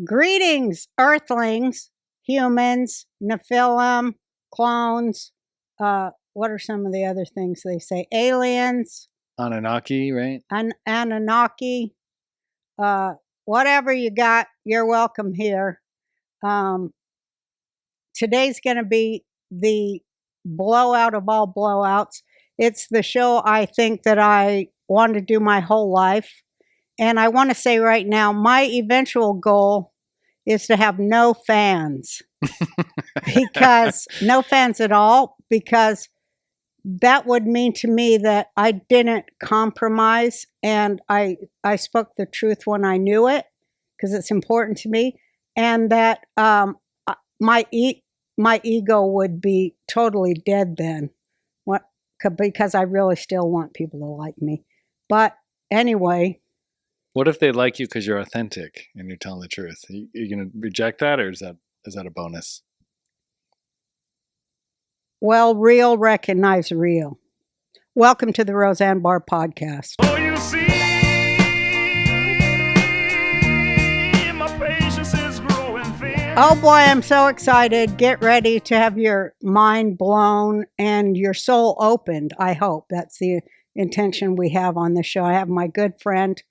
Greetings, Earthlings, humans, Nephilim, clones. What are some of the other things they say? Aliens, Anunnaki, right? Anunnaki. Whatever you got, you're welcome here. Today's going to be the blowout of all blowouts. It's the show I think that I want to do my whole life. And I want to say right now, my eventual goal is to have no fans. Because no fans at all, because that would mean to me that I didn't compromise and I spoke the truth when I knew it, because it's important to me, and that my ego would be totally dead then, because I really still want people to like me. But anyway. What if they like you because you're authentic and you're telling the truth? Are you going to reject that, or is that a bonus? Well, real recognize real. Welcome to the Roseanne Barr podcast. Oh, you see, my patience is growing thin. Oh boy, I'm so excited. Get ready to have your mind blown and your soul opened. I hope that's the intention we have on the show. I have my good friend.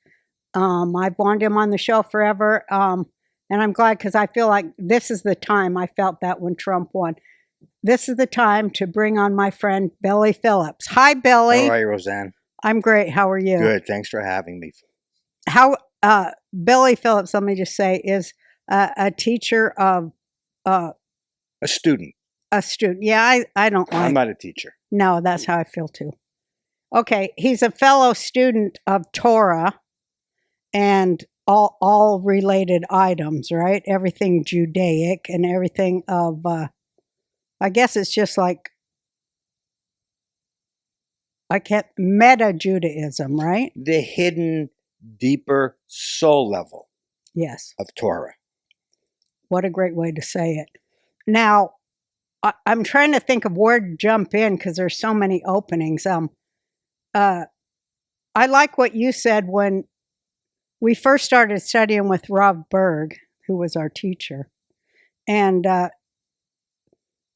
I've wanted him on the show forever. And I'm glad, because I feel like this is the time. I felt that when Trump won. This is the time to bring on my friend, Billy Phillips. Hi, Billy. How are you, Roseanne? I'm great. How are you? Good. Thanks for having me. Billy Phillips, let me just say, is a teacher of... a student. A student. Yeah, I don't like... I'm not a teacher. No, that's how I feel too. Okay, he's a fellow student of Torah and all related items, right? Everything Judaic and everything of... I guess it's just like, meta-Judaism, right? The hidden, deeper soul level. Yes. Of Torah. What a great way to say it. Now, I'm trying to think of where to jump in, because there's so many openings. I like what you said when we first started studying with Rav Berg, who was our teacher. And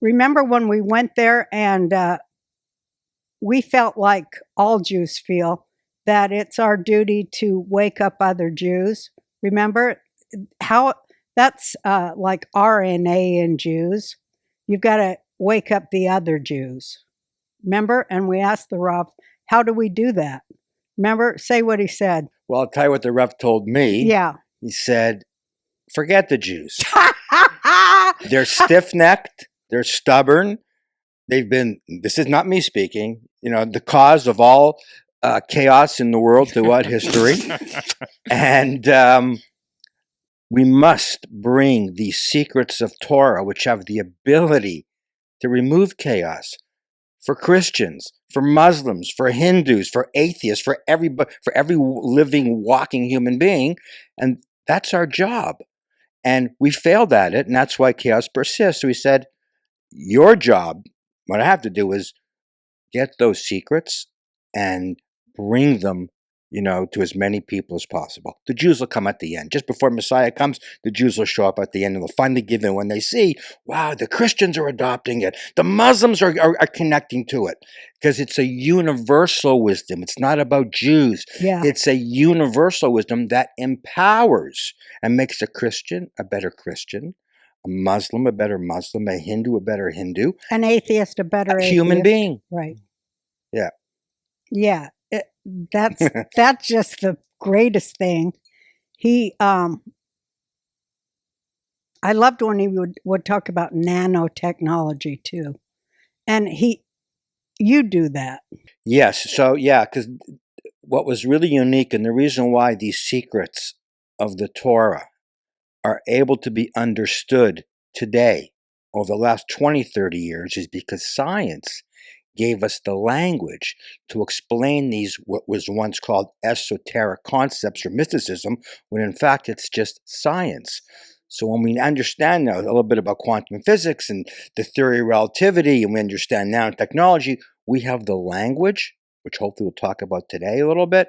remember when we went there and we felt like all Jews feel, that it's our duty to wake up other Jews. Remember how that's like RNA in Jews. You've got to wake up the other Jews. Remember? And we asked the Rav, how do we do that? Remember? Say what he said. Well, I'll tell you what the Rav told me. Yeah. He said, forget the Jews. They're stiff-necked. They're stubborn. This is not me speaking, the cause of all chaos in the world throughout history. And we must bring the secrets of Torah, which have the ability to remove chaos, for Christians, for Muslims, for Hindus, for atheists, for every living, walking human being. And that's our job. And we failed at it, and that's why chaos persists. So he said, your job, what I have to do is get those secrets and bring them, to as many people as possible. The Jews will come at the end. Just before Messiah comes, the Jews will show up at the end, and they'll finally give in when they see, wow, the Christians are adopting it. The Muslims are connecting to it, because it's a universal wisdom. It's not about Jews. Yeah. It's a universal wisdom that empowers and makes a Christian a better Christian, a Muslim a better Muslim, a Hindu a better Hindu, an atheist a better atheist. Human being. Right. Yeah. Yeah. That's just the greatest thing. I loved when he would talk about nanotechnology too. And you do that. Yes. So, because what was really unique, and the reason why these secrets of the Torah are able to be understood today over the last 20, 30 years, is because science gave us the language to explain these, what was once called esoteric concepts or mysticism, when in fact it's just science. So when we understand now a little bit about quantum physics and the theory of relativity, and we understand nanotechnology, we have the language, which hopefully we'll talk about today a little bit,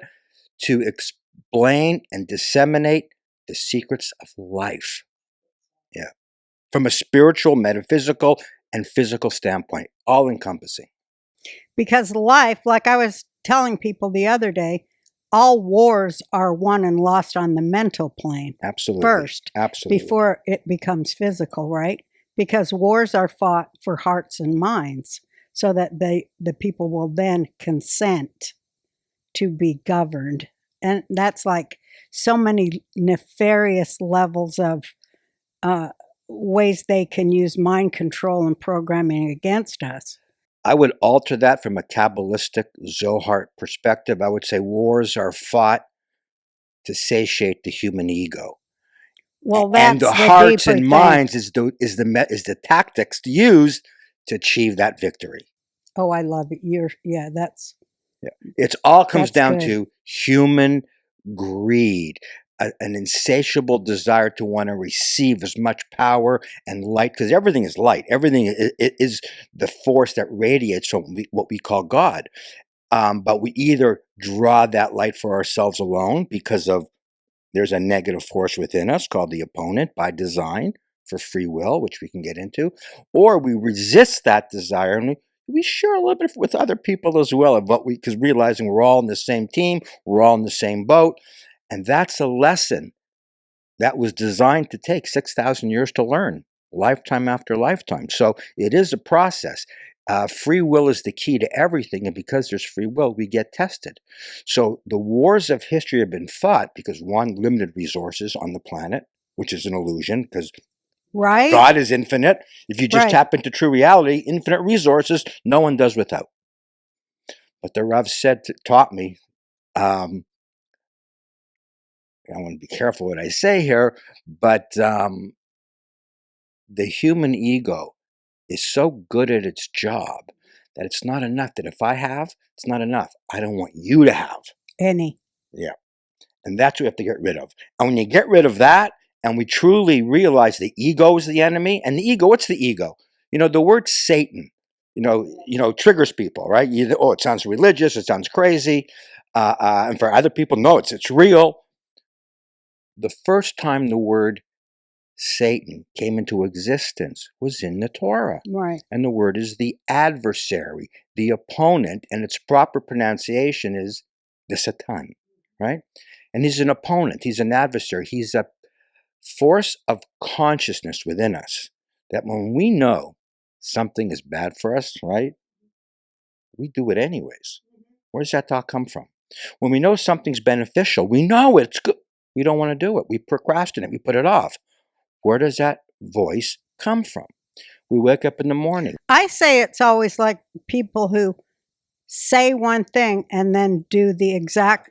to explain and disseminate the secrets of life. Yeah. From a spiritual, metaphysical, and physical standpoint, all encompassing. Because life, like I was telling people the other day, all wars are won and lost on the mental plane Absolutely. first, Absolutely. before it becomes physical, right? Because wars are fought for hearts and minds so that the people will then consent to be governed. And that's like so many nefarious levels of ways they can use mind control and programming against us. I would alter that from a Kabbalistic Zohar perspective. I would say wars are fought to satiate the human ego. Well, that's and the the hearts deeper and thing. minds is the tactics used to achieve that victory. Oh, I love it. That's It all comes That's down good. to human greed, an insatiable desire to want to receive as much power and light, because everything is light. Everything is the force that radiates from what we call God. But we either draw that light for ourselves alone because of there's a negative force within us called the opponent by design for free will, which we can get into, or we resist that desire and we share a little bit with other people as well, because realizing we're all in the same team, we're all in the same boat, and that's a lesson that was designed to take 6,000 years to learn, lifetime after lifetime. So it is a process. Free will is the key to everything, and because there's free will, we get tested. So the wars of history have been fought because, one, limited resources on the planet, which is an illusion, because right. God is infinite. If you just Right. tap into true reality, infinite resources, no one does without. But the Rav taught me, I want to be careful what I say here, but the human ego is so good at its job that it's not enough. That if I have, it's not enough. I don't want you to have. Any. Yeah. And that's what we have to get rid of. And when you get rid of that, and we truly realize the ego is the enemy, and the ego, what's the ego? The word Satan, triggers people, right? It sounds religious, it sounds crazy. And for other people, no, it's real. The first time the word Satan came into existence was in the Torah. Right. And the word is the adversary, the opponent, and its proper pronunciation is the Satan, right? And he's an opponent, he's an adversary, he's a force of consciousness within us that when we know something is bad for us, right, we do it anyways. Where does that thought come from? When we know something's beneficial, we know it's good. We don't want to do it. We procrastinate, we put it off. Where does that voice come from? We wake up in the morning. I say it's always like people who say one thing and then do the exact,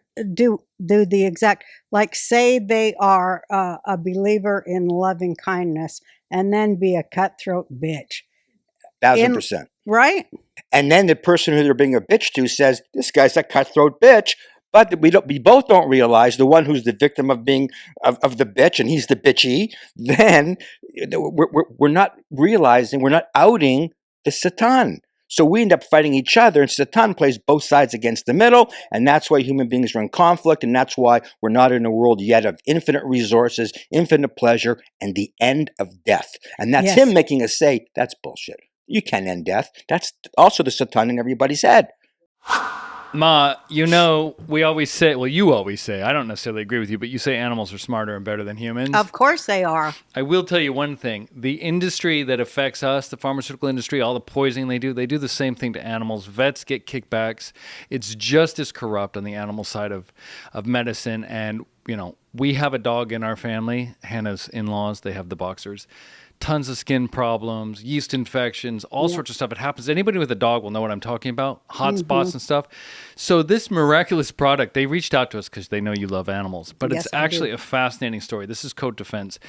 like say they are a believer in loving kindness and then be a cutthroat bitch. 1,000%. Right? And then the person who they're being a bitch to says, this guy's a cutthroat bitch. But we both don't realize the one who's the victim of being of the bitch, and he's the bitchy. Then we're not realizing, we're not outing the Satan. So we end up fighting each other, and Satan plays both sides against the middle, and that's why human beings are in conflict, and that's why we're not in a world yet of infinite resources, infinite pleasure, and the end of death. And that's Yes. him making us say, that's bullshit. You can't end death. That's also the Satan in everybody's head. Ma, we always say, well, you always say, I don't necessarily agree with you, but you say animals are smarter and better than humans. Of course they are. I will tell you one thing. The industry that affects us, the pharmaceutical industry, all the poisoning they do the same thing to animals. Vets get kickbacks. It's just as corrupt on the animal side of medicine. And, we have a dog in our family. Hannah's in-laws, they have the boxers. Tons of skin problems, yeast infections, all sorts of stuff. It happens. Anybody with a dog will know what I'm talking about. Hot spots and stuff. So this Miraculous product, they reached out to us because they know you love animals. But Yes, it's I do. actually a fascinating story. This is Coat Defense.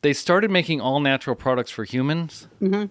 They started making all natural products for humans.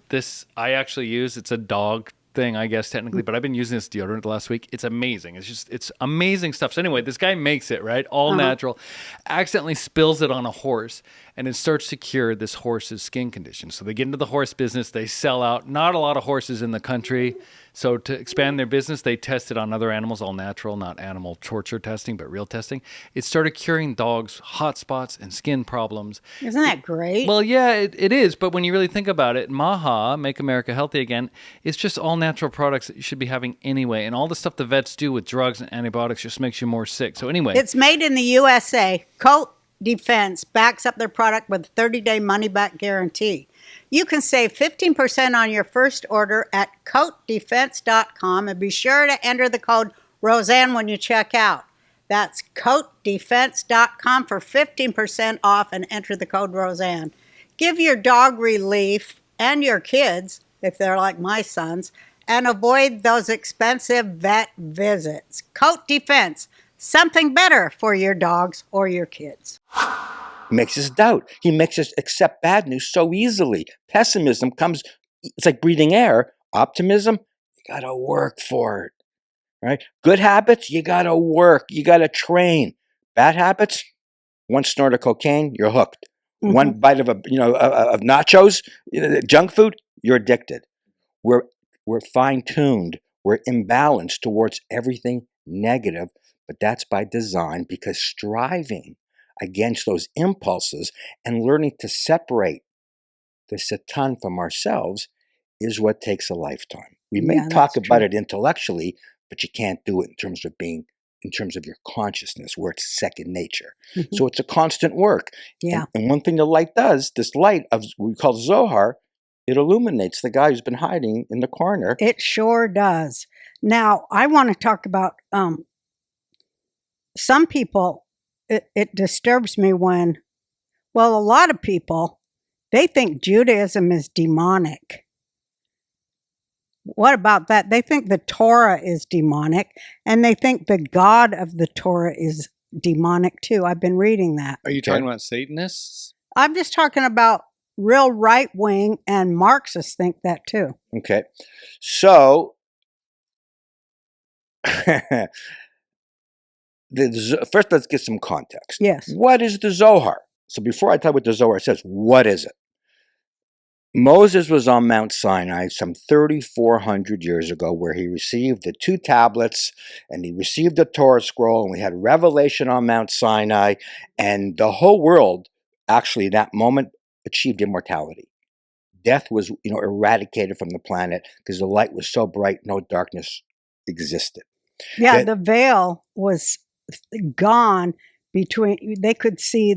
This I actually use. It's a dog thing, I guess, technically, but I've been using this deodorant the last week. It's amazing. It's amazing stuff. So anyway, this guy makes it, right? All natural, accidentally spills it on a horse, and it starts to cure this horse's skin condition. So they get into the horse business, they sell out. Not a lot of horses in the country. So to expand their business, they tested on other animals, all natural, not animal torture testing, but real testing. It started curing dogs' hot spots and skin problems. Isn't that great? Well, yeah, it is. But when you really think about it, MAHA, Make America Healthy Again, it's just all natural products that you should be having anyway. And all the stuff the vets do with drugs and antibiotics just makes you more sick. So anyway. It's made in the USA. Coat Defense backs up their product with a 30-day money-back guarantee. You can save 15% on your first order at coatdefense.com, and be sure to enter the code Roseanne when you check out. That's coatdefense.com for 15% off and enter the code Roseanne. Give your dog relief and your kids, if they're like my sons, and avoid those expensive vet visits. Coat Defense, something better for your dogs or your kids. He makes us doubt. He makes us accept bad news so easily. Pessimism comes, it's like breathing air. Optimism, you got to work for it, right? Good habits, you got to work. You got to train. Bad habits, one snort of cocaine, you're hooked. Mm-hmm. One bite of of nachos, junk food, you're addicted. We're fine-tuned. We're imbalanced towards everything negative, but that's by design, because striving against those impulses and learning to separate the Satan from ourselves is what takes a lifetime. We may talk about it intellectually, but you can't do it in terms of your consciousness, where it's second nature. Mm-hmm. So it's a constant work. Yeah. And one thing the light does, this light of we call Zohar, it illuminates the guy who's been hiding in the corner. It sure does. Now, I want to talk about some people. It disturbs me when, well, a lot of people, they think Judaism is demonic. What about that? They think the Torah is demonic, and they think the God of the Torah is demonic too. I've been reading that. Are you talking about Satanists? I'm just talking about real right-wing, and Marxists think that too. Okay. So, first let's get some context. Yes. What is the Zohar? So before I tell you what the Zohar says, what is it? Moses was on Mount Sinai some 3,400 years ago, where he received the 2 tablets and he received the Torah scroll, and we had revelation on Mount Sinai, and the whole world actually that moment achieved immortality. Death was eradicated from the planet because the light was so bright, no darkness existed. Yeah, the veil was gone between. They could see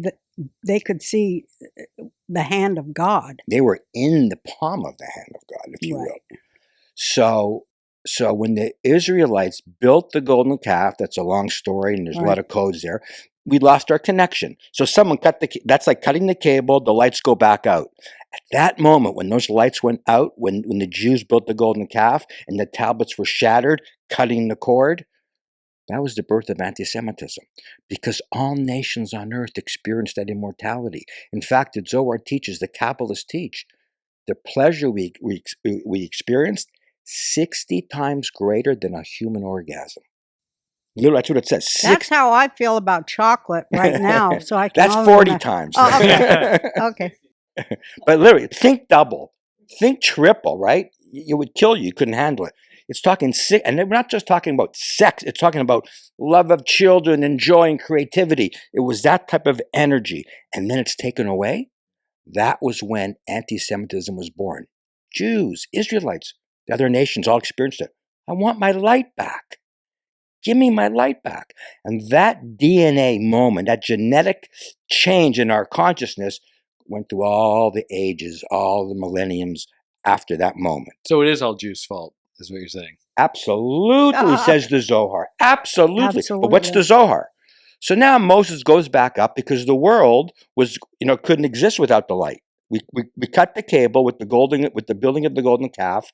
the hand of God. They were in the palm of the hand of God, if you will. So when the Israelites built the golden calf, that's a long story, and there's a lot of codes there. We lost our connection. So someone that's like cutting the cable, the lights go back out. At that moment, when those lights went out, when the Jews built the golden calf and the tablets were shattered, cutting the cord, that was the birth of anti-Semitism, because all nations on earth experienced that immortality. In fact, the Zohar teaches, the Kabbalists teach, the pleasure we experienced 60 times greater than a human orgasm. Literally, that's what it says. That's how I feel about chocolate right now. So I can. That's 40 times. Oh, okay. Okay. But literally, think double, think triple, right? It would kill you. You couldn't handle it. It's talking sick, and we're not just talking about sex. It's talking about love of children, enjoying creativity. It was that type of energy, and then it's taken away. That was when anti-Semitism was born. Jews, Israelites, the other nations all experienced it. I want my light back. Give me my light back. And that DNA moment, that genetic change in our consciousness, went through all the ages, all the millenniums after that moment. So it is all Jews' fault, is what you're saying. Absolutely, says the Zohar. Absolutely. But what's the Zohar? So now Moses goes back up because the world was, couldn't exist without the light. We cut the cable with the building of the golden calf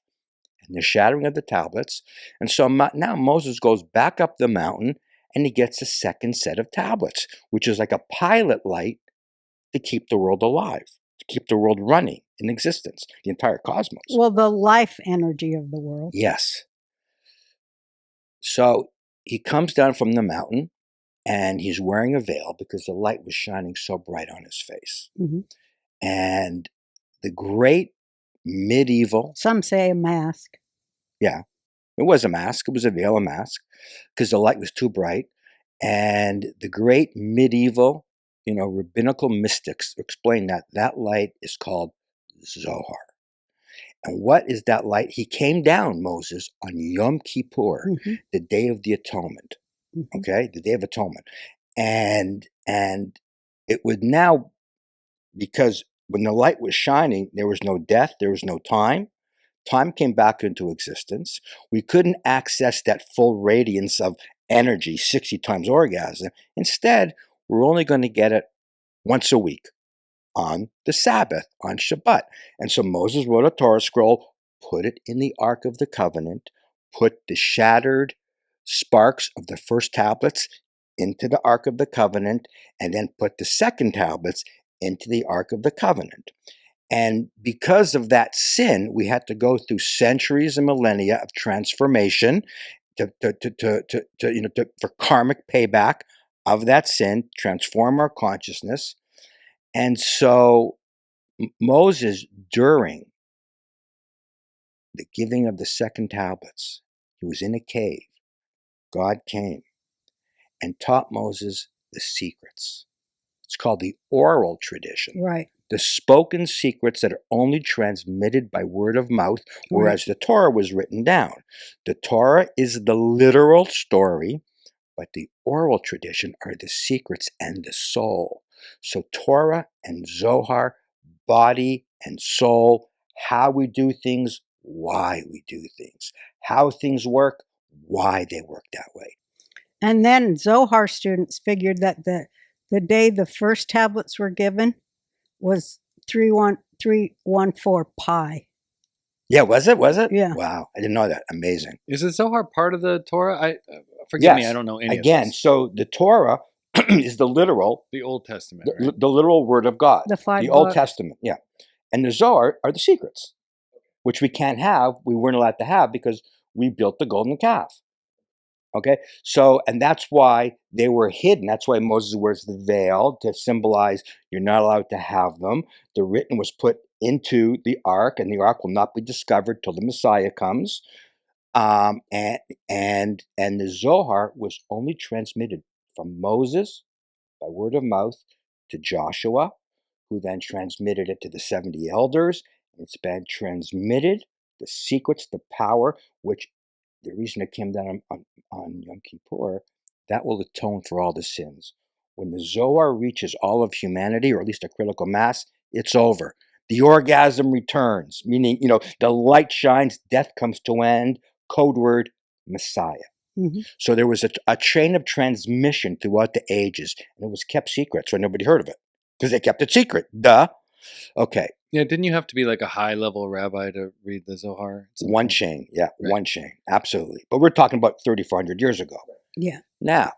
and the shattering of the tablets. And so now Moses goes back up the mountain and he gets a second set of tablets, which is like a pilot light to keep the world alive, to keep the world running in existence, the entire cosmos. Well, the life energy of the world. Yes. So he comes down from the mountain and he's wearing a veil because the light was shining so bright on his face. Mm-hmm. And the great medieval... Some say a mask. Yeah. It was a mask. It was a veil, a mask, because the light was too bright. And the great medieval, rabbinical mystics explain that light is called Zohar. And what is that light? He came down, Moses, on Yom Kippur, the Day of the Atonement. Okay, the Day of Atonement, and it would now, because when the light was shining, there was no death, there was no time. Time came back into existence. We couldn't access that full radiance of energy, 60 times orgasm. Instead, we're only going to get it once a week on the Sabbath, on Shabbat. And so Moses wrote a Torah scroll, put it in the Ark of the Covenant, put the shattered sparks of the first tablets into the Ark of the Covenant, and then put the second tablets into the Ark of the Covenant. And because of that sin, we had to go through centuries and millennia of transformation for karmic payback of that sin, transform our consciousness. And so Moses, during the giving of the second tablets, he was in a cave. God came and taught Moses the secrets. It's called the oral tradition. Right. The spoken secrets that are only transmitted by word of mouth, whereas the Torah was written down. The Torah is the literal story, but the oral tradition are the secrets and the soul. So Torah and Zohar, body and soul, how we do things, why we do things, how things work, why they work that way. And then Zohar students figured that the day the first tablets were given was 31314 pi. Yeah, was it? Yeah. Wow, I didn't know that. Amazing. Is the Zohar part of the Torah? Forgive me, I don't know any Again, of this. so the Torah is the literal, The Old Testament, right? the literal word of God. The five the Old books. Testament, yeah. And the Zohar are the secrets, which we can't have, we weren't allowed to have because we built the golden calf. Okay, so, and that's why they were hidden. That's why Moses wears the veil to symbolize you're not allowed to have them. The written was put into the ark, and the ark will not be discovered till the Messiah comes. And the Zohar was only transmitted from Moses by word of mouth to Joshua, who then transmitted it to the 70 elders. It's been transmitted, the secrets, the power, which the reason it came down on Yom Kippur, that will atone for all the sins. When the Zohar reaches all of humanity, or at least a critical mass, it's over. The orgasm returns, meaning, the light shines, death comes to end, code word, Messiah. So there was a chain of transmission throughout the ages, and it was kept secret, so nobody heard of it, because they kept it secret. Duh. Okay. Yeah, didn't you have to be like a high-level rabbi to read the Zohar? One chain, yeah, Right. one chain, absolutely. But we're talking about 3,400 years ago. Yeah. Now,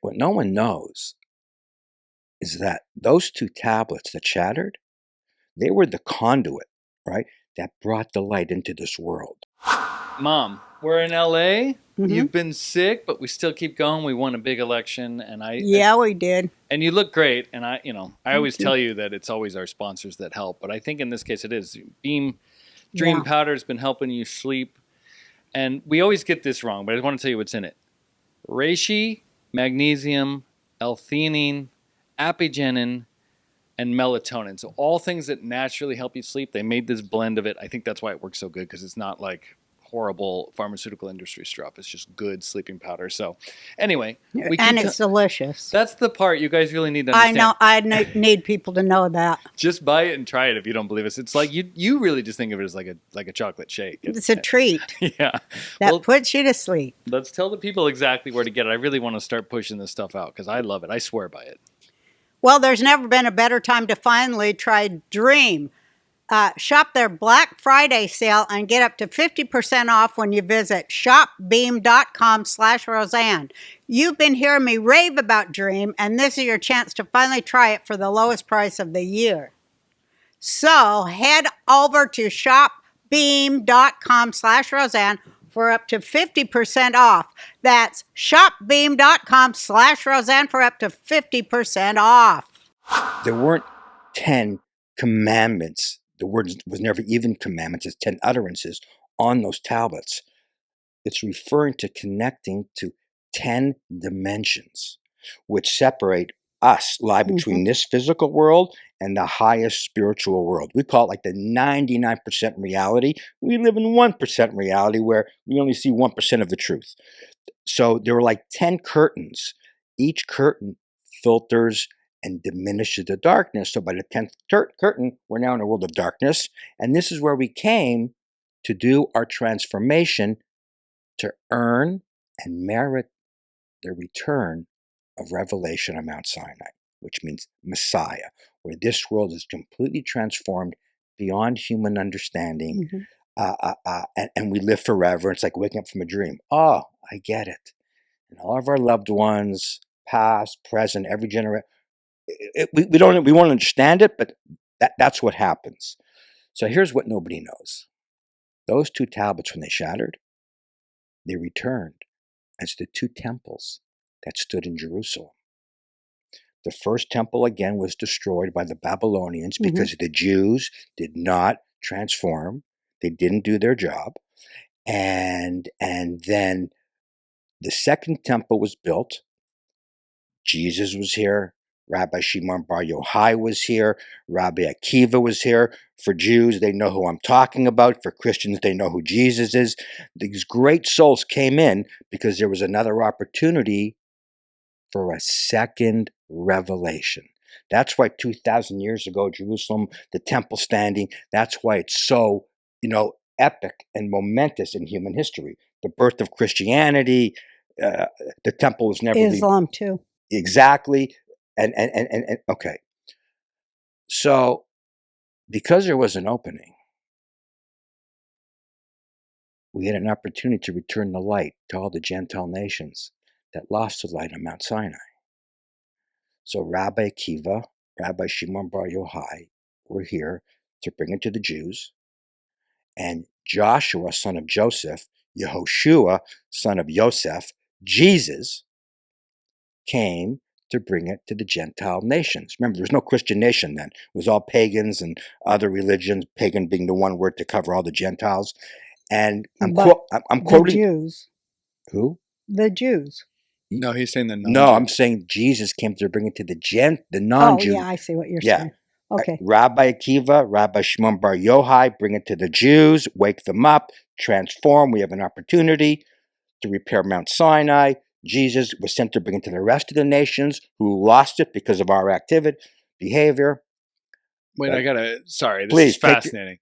what no one knows is that those two tablets that shattered, they were the conduit, right, that brought the light into this world. Mom, we're in LA. Mhm. You've been sick, but we still keep going. We won a big election, and Yeah, we did. and you look great. And I always you. tell you that it's always our sponsors that help, but I think in this case it is. Beam Dream Yeah. Powder has been helping you sleep, and we always get this wrong, but I want to tell you what's in it: reishi, magnesium, L-theanine, apigenin, and melatonin. So all things that naturally help you sleep. They made this blend of it. I think that's why it works so good, because it's not like horrible pharmaceutical industry stuff. It's just good sleeping powder. So anyway, And it's delicious. that's the part you guys really need to understand. I know. I need people to know that. Just buy it and try it if you don't believe us. It's like you really just think of it as like a chocolate shake. It's a treat Yeah. that puts you to sleep. Let's tell the people exactly where to get it. I really want to start pushing this stuff out because I love it. I swear by it. Well, there's never been a better time to finally try Dream. Shop their Black Friday sale and get up to 50% off when you visit shopbeam.com/Roseanne. You've been hearing me rave about Dream, and this is your chance to finally try it for the lowest price of the year. So head over to shopbeam.com/Roseanne for up to 50% off. That's shopbeam.com/Roseanne for up to 50% off. There weren't 10 commandments. The word was never even commandments. It's 10 utterances on those tablets. it's referring to connecting to 10 dimensions, which separate us, lie between this physical world and the highest spiritual world. We call it like the 99% reality. We live in 1% reality where we only see 1% of the truth. So there were like 10 curtains. Each curtain filters and diminishes the darkness. So by the 10th curtain, we're now in a world of darkness. And this is where we came to do our transformation to earn and merit the return of revelation on Mount Sinai, which means Messiah, where this world is completely transformed beyond human understanding, and we live forever. It's like waking up from a dream. Oh, I get it. And all of our loved ones, past, present, every generation, we won't understand it, but that's what happens. So here's what nobody knows. Those two tablets, when they shattered, they returned as the two temples that stood in Jerusalem. The first temple, again, was destroyed by the Babylonians because the Jews did not transform. They didn't do their job. And then the second temple was built. Jesus was here. Rabbi Shimon Bar Yochai was here. Rabbi Akiva was here. For Jews, they know who I'm talking about. For Christians, they know who Jesus is. These great souls came in because there was another opportunity for a second revelation. That's why 2,000 years ago, Jerusalem, the temple standing, that's why it's so, epic and momentous in human history. The birth of Christianity, the temple was never... Islam too. Exactly. And okay. So, because there was an opening, we had an opportunity to return the light to all the Gentile nations that lost the light on Mount Sinai. So Rabbi Akiva, Rabbi Shimon Bar Yochai were here to bring it to the Jews, and Joshua, son of Joseph, Yehoshua, son of Yosef, Jesus, came to bring it to the Gentile nations. Remember, there was no Christian nation then. It was all pagans and other religions, pagan being the one word to cover all the Gentiles. And I'm quoting... The Jews. Who? The Jews. No, he's saying the non-Jews. No, I'm saying Jesus came to bring it to the non-Jews. Oh, yeah, I see what you're saying. Okay. Rabbi Akiva, Rabbi Shimon Bar Yochai, bring it to the Jews, wake them up, transform. We have an opportunity to repair Mount Sinai. Jesus was sent to bring it to the rest of the nations who lost it because of our behavior. Wait, sorry, this please, is fascinating.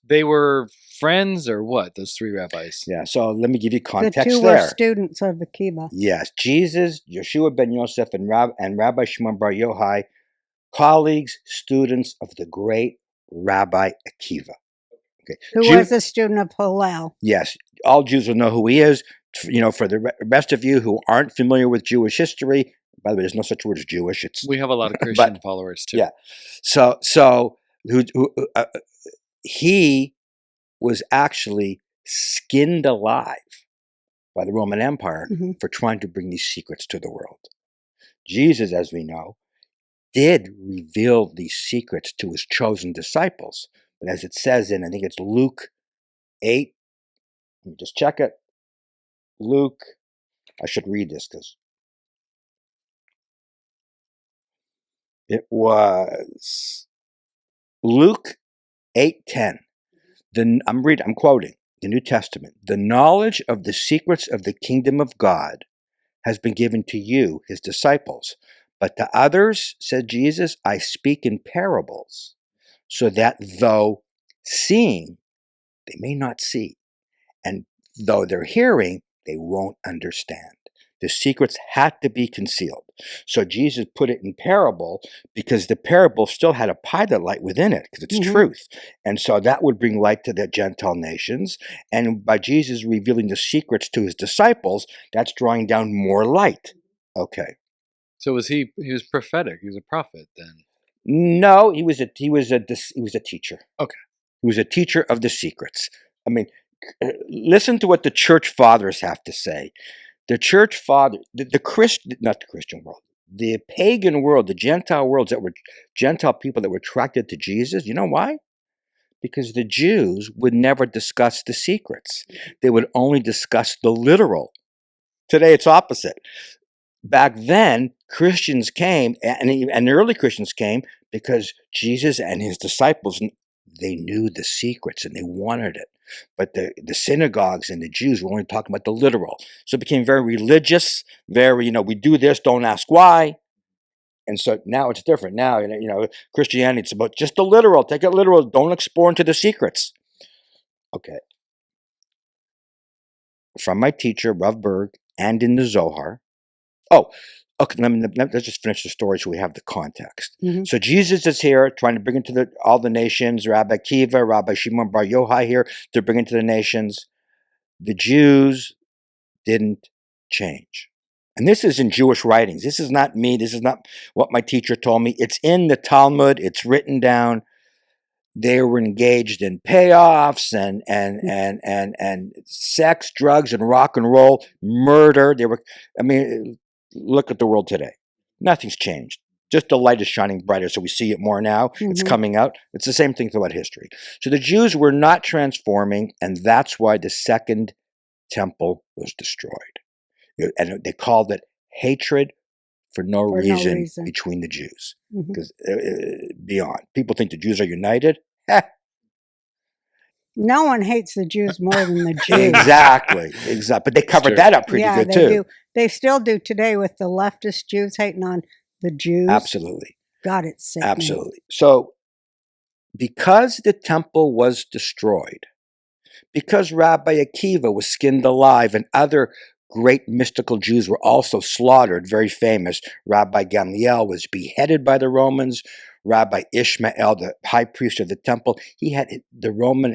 They were friends or what, those three rabbis? Yeah, so let me give you context there. The two were students of Akiva. Yes, Jesus, Yeshua ben Yosef, and Rabbi Shimon Bar Yochai, colleagues, students of the great Rabbi Akiva. Okay. Who was a student of Hillel. Yes, all Jews will know who he is. For the rest of you who aren't familiar with Jewish history, by the way, there's no such word as Jewish. We have a lot of Christian followers too. Yeah. So he was actually skinned alive by the Roman Empire for trying to bring these secrets to the world. Jesus, as we know, did reveal these secrets to his chosen disciples. But as it says in, I think it's Luke 8, let me just check it. Luke, I should read this because it was Luke 8:10. I'm quoting the New Testament. The knowledge of the secrets of the kingdom of God has been given to you, his disciples. But to others, said Jesus, I speak in parables, so that though seeing, they may not see, and though they're hearing, they won't understand. The secrets had to be concealed. So Jesus put it in parable because the parable still had a pilot light within it because it's truth. And so that would bring light to the Gentile nations. And by Jesus revealing the secrets to his disciples, that's drawing down more light. Okay. So he was prophetic. He was a prophet then. No, he was a teacher. Okay. He was a teacher of the secrets. I mean, listen to what the church fathers have to say. The church father, not the Christian world, the pagan world, the Gentile worlds Gentile people that were attracted to Jesus. You know why? Because the Jews would never discuss the secrets. They would only discuss the literal. Today it's opposite. Back then, Christians came, and the early Christians came because Jesus and his disciples, they knew the secrets and they wanted it. But the synagogues and the Jews were only talking about the literal. So it became very religious, very, we do this, don't ask why. And so now it's different. Now, Christianity, it's about just the literal. Take it literal. Don't explore into the secrets. Okay. From my teacher, Rav Berg, and in the Zohar. Oh, okay. Let's just finish the story so we have the context. Mhm. So Jesus is here trying to bring into all the nations. Rabbi Akiva, Rabbi Shimon Bar Yochai here to bring into the nations. The Jews didn't change. And this is in Jewish writings. This is not me. This is not what my teacher told me. It's in the Talmud. It's written down. They were engaged in payoffs and sex, drugs, and rock and roll, murder. Look at the world today. Nothing's changed. Just the light is shining brighter, so we see it more now. It's coming out. It's the same thing throughout history. So the Jews were not transforming, and that's why the second temple was destroyed. And they called it hatred for no reason between the Jews. Because beyond, people think the Jews are united. No one hates the Jews more than the Jews. Exactly. But they covered that up pretty good too. Do. They still do today with the leftist Jews hating on the Jews. Absolutely. God, it's sick. Absolutely. So, because the temple was destroyed, because Rabbi Akiva was skinned alive and other great mystical Jews were also slaughtered, very famous. Rabbi Gamliel was beheaded by the Romans. Rabbi Ishmael, the high priest of the temple, he had the Roman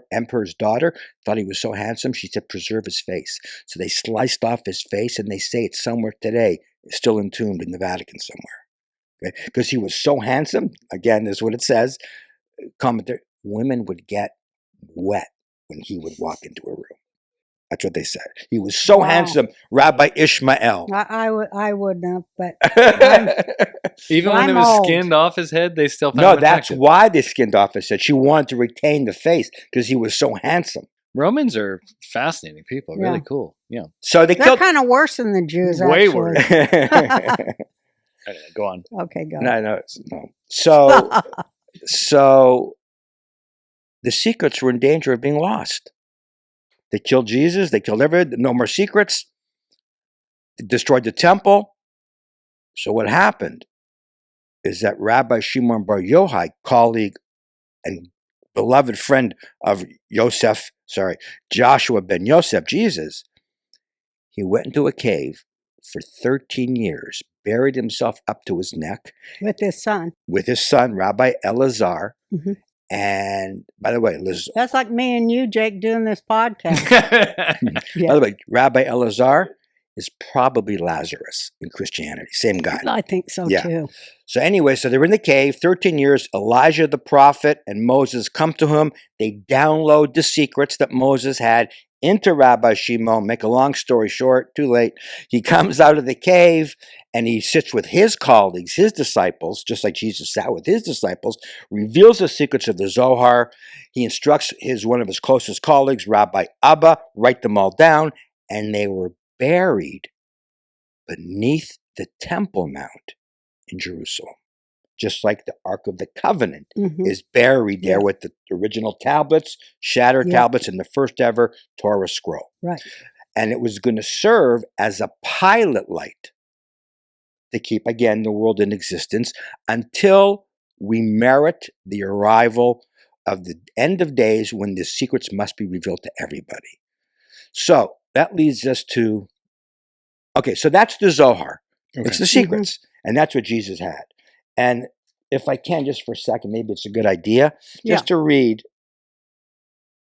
emperor's daughter, thought he was so handsome, she said, preserve his face. So they sliced off his face, and they say it's somewhere today, it's still entombed in the Vatican somewhere. Okay? Because he was so handsome, again, this is what it says, commentator, women would get wet when he would walk into a room. That's what they said. He was so handsome, Rabbi Ishmael. I wouldn't have, but even when it was skinned off his head, they still found him that's attractive. why they skinned off his head. She wanted to retain the face because he was so handsome. Romans are fascinating people, really cool. Yeah. So they're kind of worse than the Jews. Way actually. worse. Go on. Okay, go. No. So the secrets were in danger of being lost. They killed Jesus. They killed everything. No more secrets. They destroyed the temple. So what happened is that Rabbi Shimon Bar Yochai, colleague and beloved friend of Joshua ben Yosef, Jesus, he went into a cave for 13 years, buried himself up to his neck. With his son, Rabbi Elazar. Mm-hmm. And by the way, that's like me and you, Jake, doing this podcast. By the way, Rabbi Elazar is probably Lazarus in Christianity. Same guy. I think so too. So anyway, so they're in the cave, 13 years. Elijah the prophet and Moses come to him. They download the secrets that Moses had into Rabbi Shimon. Make a long story short, too late. He comes out of the cave and he sits with his colleagues, his disciples, just like Jesus sat with his disciples, reveals the secrets of the Zohar. He instructs one of his closest colleagues, Rabbi Abba, write them all down, and they were buried beneath the Temple Mount in Jerusalem. Just like the Ark of the Covenant is buried there with the original tablets, shattered tablets, and the first ever Torah scroll. Right. And it was going to serve as a pilot light to keep, again, the world in existence until we merit the arrival of the end of days when the secrets must be revealed to everybody. So that leads us to, so that's the Zohar. Okay. It's the secrets. And that's what Jesus had. And if I can, just for a second, maybe it's a good idea, just to read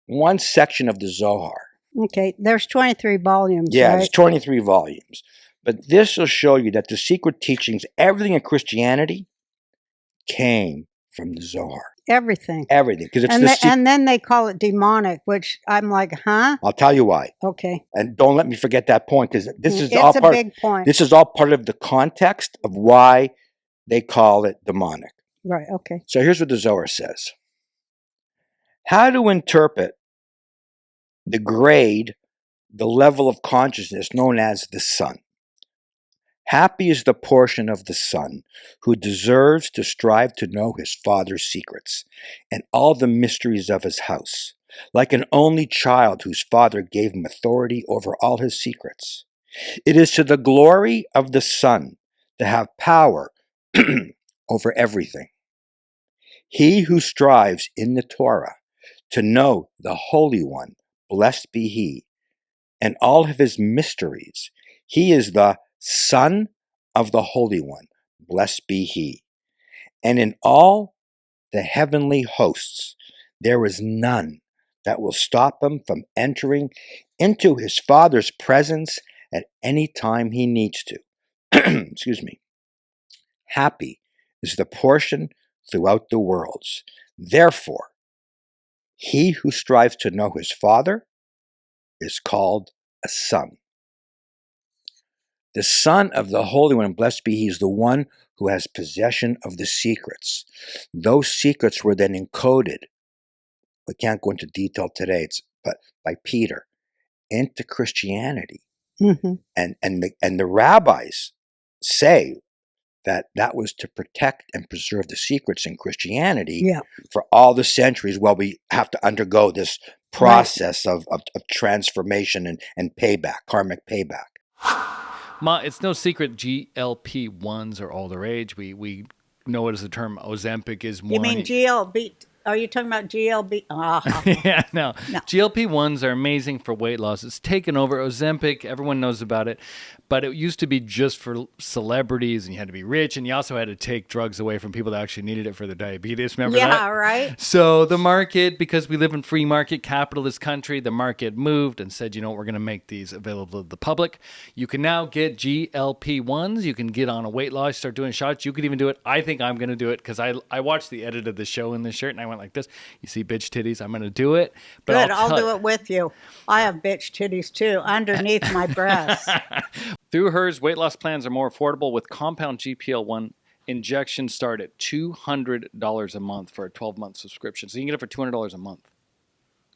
one section of the Zohar. Okay, there's 23 volumes, Yeah, right? there's 23 volumes. But this will show you that the secret teachings, everything in Christianity, came from the Zohar. Everything. Because it's and then they call it demonic, which I'm like, huh? I'll tell you why. Okay. And don't let me forget that point, because it's a big point. This is all part of the context of why they call it demonic. Right, okay. So here's what the Zohar says. How to interpret the grade, the level of consciousness known as the Son. Happy is the portion of the son who deserves to strive to know his father's secrets and all the mysteries of his house, like an only child whose father gave him authority over all his secrets. It is to the glory of the Son to have power over everything. He who strives in the Torah to know the Holy One, blessed be he, and all of his mysteries, he is the Son of the Holy One, blessed be he. And in all the heavenly hosts, there is none that will stop him from entering into his Father's presence at any time he needs to. Excuse me. Happy is the portion throughout the worlds. Therefore, he who strives to know his Father is called a son. The Son of the Holy One, blessed be he, is the one who has possession of the secrets. Those secrets were then encoded, we can't go into detail today, but by Peter, into Christianity. Mm-hmm. And the rabbis say that was to protect and preserve the secrets in Christianity for all the centuries while we have to undergo this process of transformation and payback, karmic payback. Ma, it's no secret GLP-1s are all the rage. We know it as the term Ozempic is more. You mean GLB? Are you talking about GLB? Yeah, no. GLP-1s are amazing for weight loss. It's taken over. Ozempic, everyone knows about it. But it used to be just for celebrities, and you had to be rich, and you also had to take drugs away from people that actually needed it for their diabetes. Remember that? Yeah, right. So the market, because we live in free market capitalist country, the market moved and said, you know what, we're going to make these available to the public. You can now get GLP-1s. You can get on a weight loss, start doing shots. You could even do it. I think I'm going to do it because I watched the edit of the show in this shirt, and I went like this. You see bitch titties? I'm going to do it. But good, I'll do it with you. I have bitch titties too, underneath my breasts. Through hers, weight loss plans are more affordable with compound GPL-1 injections start at $200 a month for a 12-month subscription. So you can get it for $200 a month.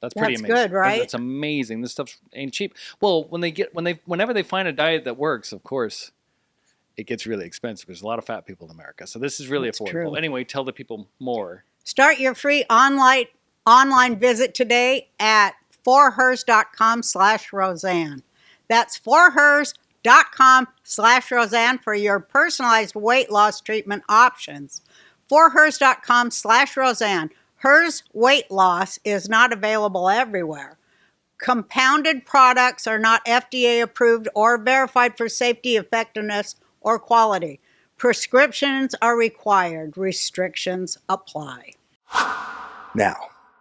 That's pretty amazing. That's good, right? That's amazing. This stuff ain't cheap. Well, whenever they find a diet that works, of course, it gets really expensive. There's a lot of fat people in America. So this is really affordable. True. Anyway, tell the people more. Start your free online visit today at forhers.com/Roseanne. That's forhers.com/Roseanne for your personalized weight loss treatment options. Forhers.com/Roseanne. Hers weight loss is not available everywhere. Compounded products are not FDA approved or verified for safety, effectiveness, or quality. Prescriptions are required. Restrictions apply. Now,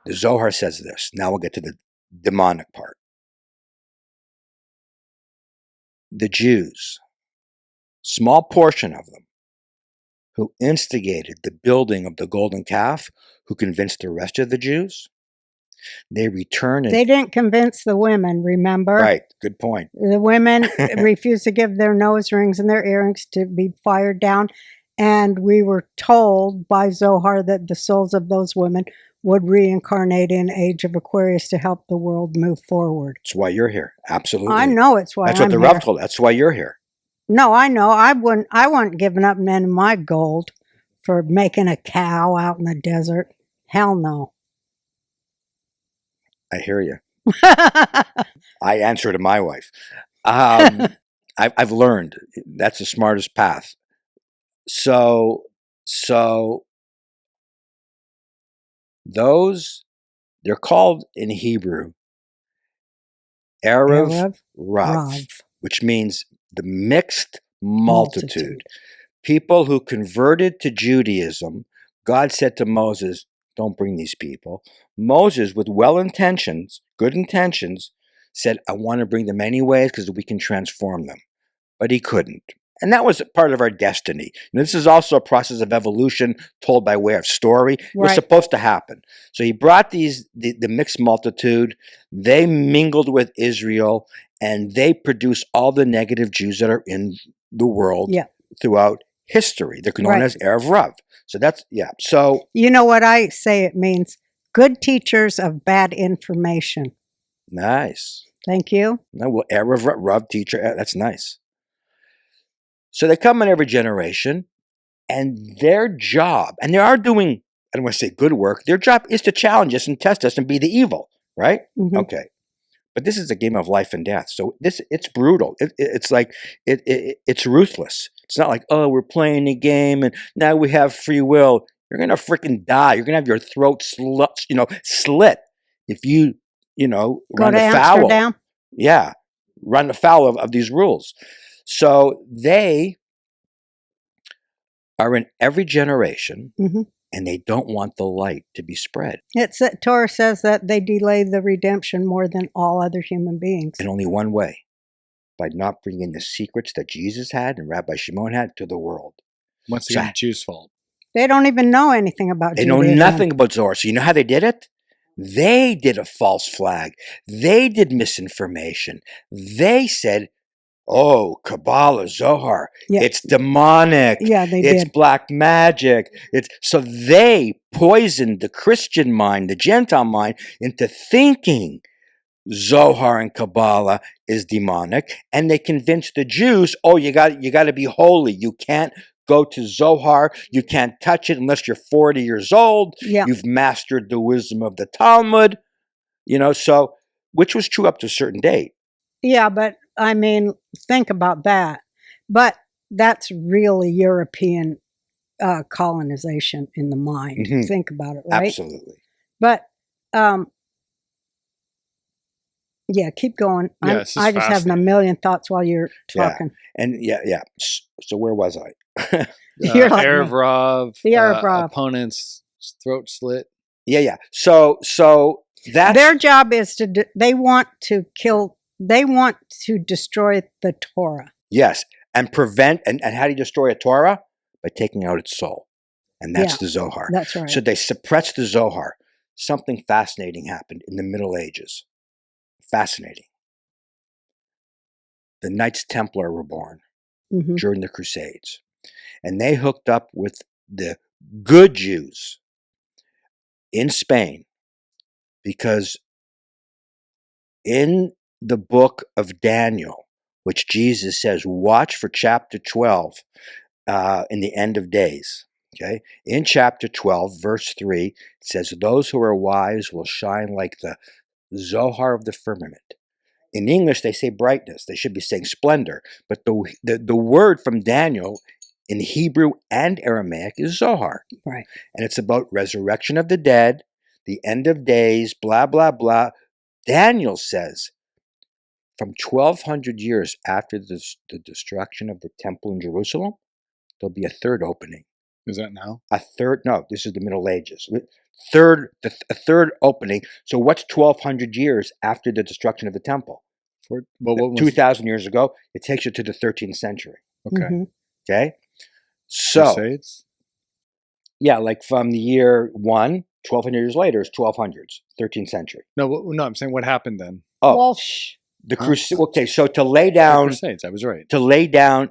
the Zohar says this. Now we'll get to the demonic part. The Jews, small portion of them, who instigated the building of the golden calf, who convinced the rest of the Jews, they returned. They didn't convince the women, remember? Right, good point. The women refused to give their nose rings and their earrings to be fired down. And we were told by Zohar that the souls of those women would reincarnate in Age of Aquarius to help the world move forward. That's why you're here. Absolutely. I know it's why That's what the Rav told. That's why you're here. No, I know. I wouldn't giving up none of my gold for making a cow out in the desert. Hell no. I hear you. I answer to my wife. I've learned that's the smartest path. So those, they're called in Hebrew Erev Rav, which means the mixed multitude. People who converted to Judaism. God said to Moses, don't bring these people. Moses, with good intentions, said, I want to bring them anyways because we can transform them. But he couldn't. And that was part of our destiny. And this is also a process of evolution told by way of story. It was supposed to happen. So he brought the mixed multitude. They mingled with Israel, and they produced all the negative Jews that are in the world throughout history. They're known as Erev Rav. So that's, So you know what I say it means? good teachers of bad information. Nice. Thank you. No, well, Erev Rav teacher, that's nice. So they come in every generation, and their job, and they are doing, I don't want to say good work, their job is to challenge us and test us and be the evil, right? Mhm. Okay. But this is a game of life and death. So it's brutal. It's like, it's ruthless. It's not like, oh, we're playing a game and now we have free will. You're going to freaking die. You're going to have your throat slit if you Go run to afoul. Amsterdam. Yeah, run afoul of these rules. So they are in every generation, Mhm. and they don't want the light to be spread. Torah says that they delay the redemption more than all other human beings. In only one way, by not bringing the secrets that Jesus had and Rabbi Shimon had to the world. Once So- again, Jews' fault. They don't even know anything about They know Judaism. nothing about Zohar. So you know how they did it? They did a false flag. They did misinformation. They said, oh, Kabbalah, Zohar, Yeah. it's demonic. Yeah, they It's did. black magic. So they poisoned the Christian mind, the Gentile mind, into thinking Zohar and Kabbalah is demonic, and they convinced the Jews, oh, you got to be holy. You can't go to Zohar. You can't touch it unless you're 40 years old. Yeah. You've mastered the wisdom of the Talmud. So which was true up to a certain date. Yeah, but I mean, think about that. But that's really European colonization in the mind. Mhm. Think about it, right? Absolutely. But yeah, keep going. Yeah, this is I just having a fascinating. million thoughts while you're Yeah. talking. And yeah. So where was I? You're like Erev me. Rav, The Erev Rav. opponent's throat slit. Yeah. So that's Their job is they want to kill, they want to destroy the Torah. yes, and prevent. And how do you destroy a Torah? By taking out its soul, and that's Yeah, the Zohar. That's right. So they suppressed the Zohar. Something fascinating happened in the Middle Ages. Fascinating. The Knights Templar were born Mhm. during the Crusades, and they hooked up with the good Jews in Spain, because in the book of Daniel, which Jesus says, watch for chapter 12 in the end of days. Okay, in chapter 12, verse 3, it says, those who are wise will shine like the Zohar of the firmament. In English, they say brightness. They should be saying splendor. But the word from Daniel in Hebrew and Aramaic is Zohar. Right. And it's about resurrection of the dead, the end of days, blah, blah, blah. Daniel says, from 1200 years after the destruction of the temple in Jerusalem, there'll be a third opening. Is that now? No, this is the Middle Ages. A third opening. So what's 1200 years after the destruction of the temple? What was 2,000 years ago. It takes you to the 13th century. Okay. Mhm. Okay? So, Crusades? yeah, like from the year 1,200 years later is 1200s, 13th century. No, I'm saying what happened then? Oh, Well, the Huh? crusade. Okay, so to lay The down Crusades, I was right. to lay down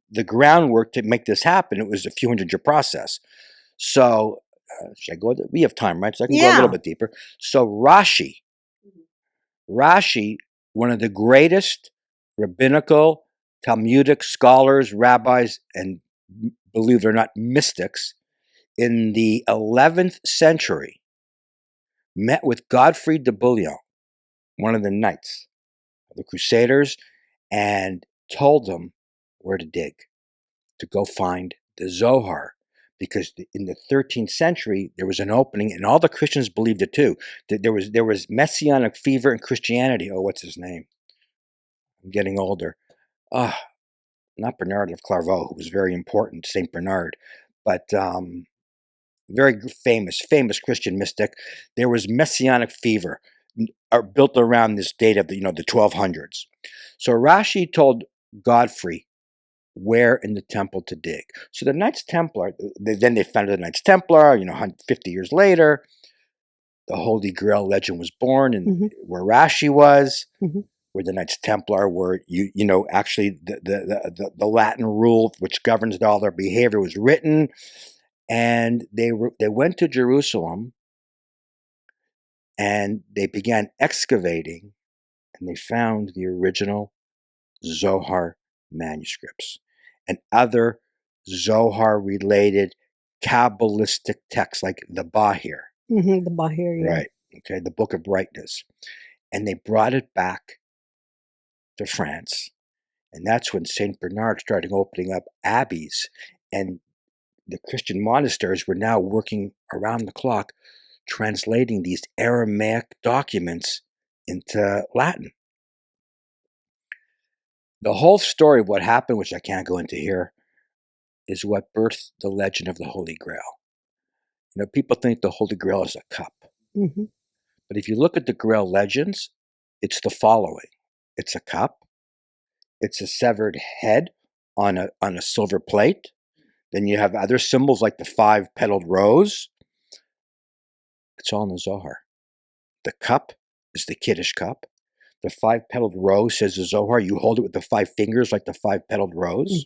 the groundwork to make this happen, it was a few hundred year process. So, should I go? We have time, right? So I can go a Yeah. little bit deeper. So Rashi, one of the greatest rabbinical, Talmudic scholars, rabbis, and believe it or not, mystics in the 11th century, met with Godfrey de Bouillon, one of the knights of the Crusaders, and told them where to dig, to go find the Zohar. Because in the 13th century, there was an opening, and all the Christians believed it too. That there was messianic fever in Christianity. Oh, what's his name? I'm getting older. Not Bernard of Clairvaux, who was very important, Saint Bernard, but very famous Christian mystic. There was messianic fever built around this date of the 1200s. So Rashi told Godfrey where in the temple to dig. So the Knights Templar, then they founded the Knights Templar, 50 years later. The Holy Grail legend was born, and Mhm. where Rashi was, Mhm. where the Knights Templar were, actually the Latin rule which governs all their behavior was written. And they went to Jerusalem, and they began excavating, and they found the original Zohar manuscripts and other Zohar-related Kabbalistic texts like the Bahir, The Bahir, yeah. right? Okay, the Book of Brightness. And they brought it back to France. And that's when St. Bernard started opening up abbeys, and the Christian monasteries were now working around the clock translating these Aramaic documents into Latin. The whole story of what happened, which I can't go into here, is what birthed the legend of the Holy Grail. You know, people think the Holy Grail is a cup. hmm But if you look at the Grail legends, it's the following. It's a cup. It's a severed head on a silver plate. Then you have other symbols like the 5-petaled rose. It's all in the Zohar. The cup is the Kiddush cup. The 5-petaled rose, says the Zohar, you hold it with the 5 fingers like the 5-petaled rose.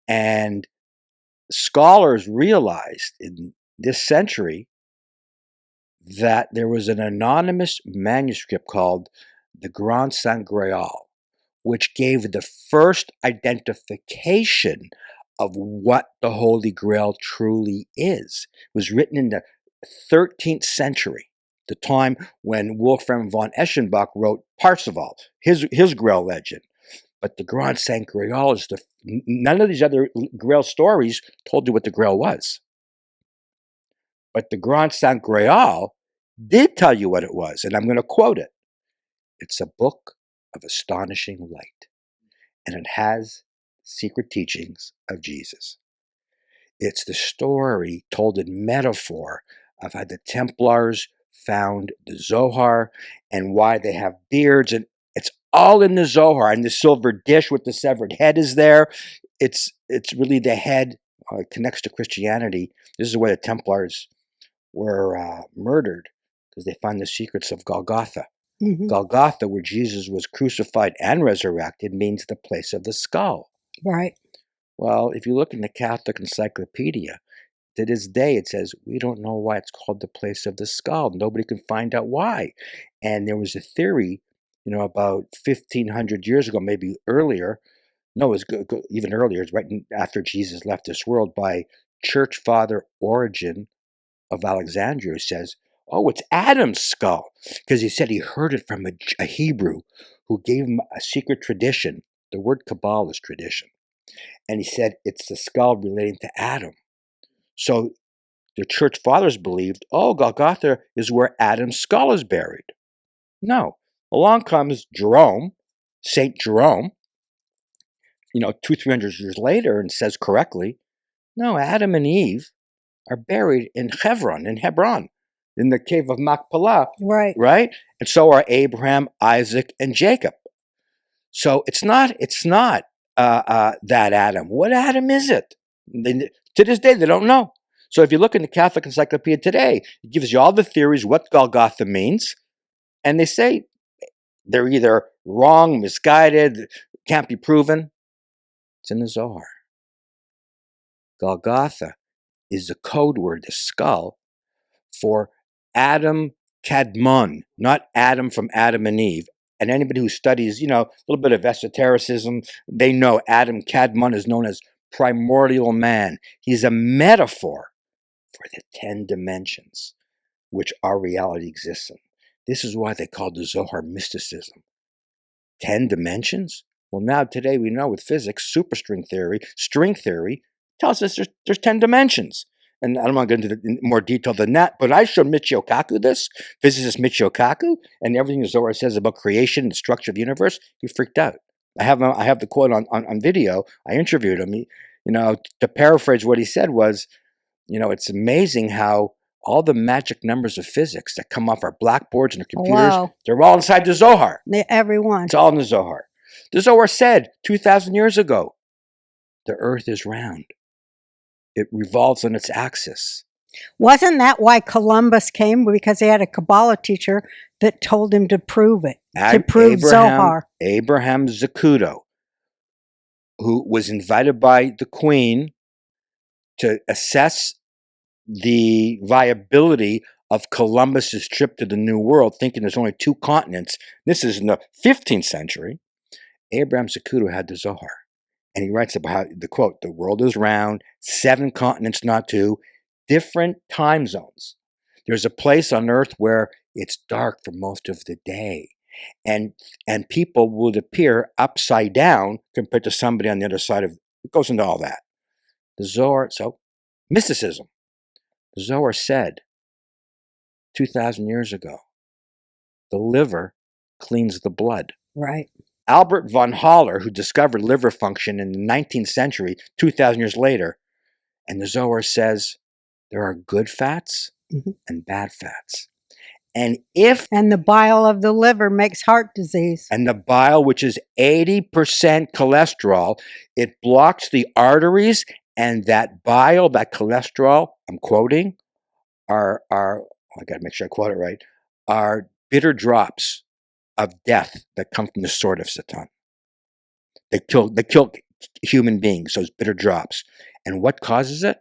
And scholars realized in this century that there was an anonymous manuscript called the Grand Saint Grail, which gave the first identification of what the Holy Grail truly is. It was written in the 13th century, the time when Wolfram von Eschenbach wrote Parzival, his Grail legend. But the Grand Saint Grail is none of these other Grail stories told you what the Grail was. But the Grand Saint Grail did tell you what it was, and I'm going to quote it. It's a book of astonishing light, and it has secret teachings of Jesus. It's the story told in metaphor of how the Templars found the Zohar and why they have beards, and it's all in the Zohar. And the silver dish with the severed head is there. It's really the head connects to Christianity. This is where the Templars were murdered, because they found the secrets of Golgotha. Golgotha, where Jesus was crucified and resurrected, means the place of the skull. Right. Well, if you look in the Catholic Encyclopedia, to this day it says, we don't know why it's called the place of the skull. Nobody can find out why. And there was a theory, about 1,500 years ago, maybe earlier. No, it was even earlier. It's right after Jesus left this world, by Church Father Origen of Alexandria, who says, oh, it's Adam's skull. Because he said he heard it from a Hebrew who gave him a secret tradition. The word Kabbalah is tradition. And he said it's the skull relating to Adam. So the church fathers believed, Golgotha is where Adam's skull is buried. No. Along comes Jerome, St. Jerome, 200-300 years later, and says correctly, no, Adam and Eve are buried in Hebron, in the cave of Machpelah. Right. Right? And so are Abraham, Isaac, and Jacob. So it's not that Adam. What Adam is it? To this day, they don't know. So if you look in the Catholic Encyclopedia today, it gives you all the theories what Golgotha means, and they say they're either wrong, misguided, can't be proven. It's in the Zohar. Golgotha is the code word, the skull, for Adam Kadmon, not Adam from Adam and Eve. And anybody who studies, a little bit of esotericism, they know Adam Kadmon is known as primordial man. He's a metaphor for the 10 dimensions which our reality exists in. This is why they call the Zohar mysticism. 10 dimensions? Well, now today we know with physics, superstring theory, string theory, tells us there's 10 dimensions. And I don't want to get into more detail than that, but I showed Michio Kaku this, physicist Michio Kaku, and everything the Zohar says about creation and the structure of the universe, he freaked out. I have the quote on video. I interviewed him. To paraphrase what he said was, it's amazing how all the magic numbers of physics that come off our blackboards and our computers, they're all inside the Zohar. Everyone. It's all in the Zohar. The Zohar said 2,000 years ago, the earth is round. It revolves on its axis. Wasn't that why Columbus came? Because he had a Kabbalah teacher that told him to prove it, to prove Zohar. Abraham Zacuto, who was invited by the Queen to assess the viability of Columbus's trip to the New World, thinking there's only 2 continents. This is in the 15th century. Abraham Zacuto had the Zohar. And he writes about how, the quote, the world is round, 7 continents, not 2, different time zones. There's a place on earth where it's dark for most of the day. And people would appear upside down compared to somebody on the other side of it. Goes into all that. The Zohar, so mysticism. The Zohar said 2,000 years ago, the liver cleans the blood. Right. Albert von Haller, who discovered liver function in the 19th century, 2,000 years later, and the Zohar says there are good fats and bad fats. And the bile of the liver makes heart disease. And the bile, which is 80% cholesterol, it blocks the arteries, and that bile, that cholesterol, I'm quoting, I got to make sure I quote it right, are bitter drops of death that come from the sword of Satan. They kill human beings, those bitter drops. And what causes it?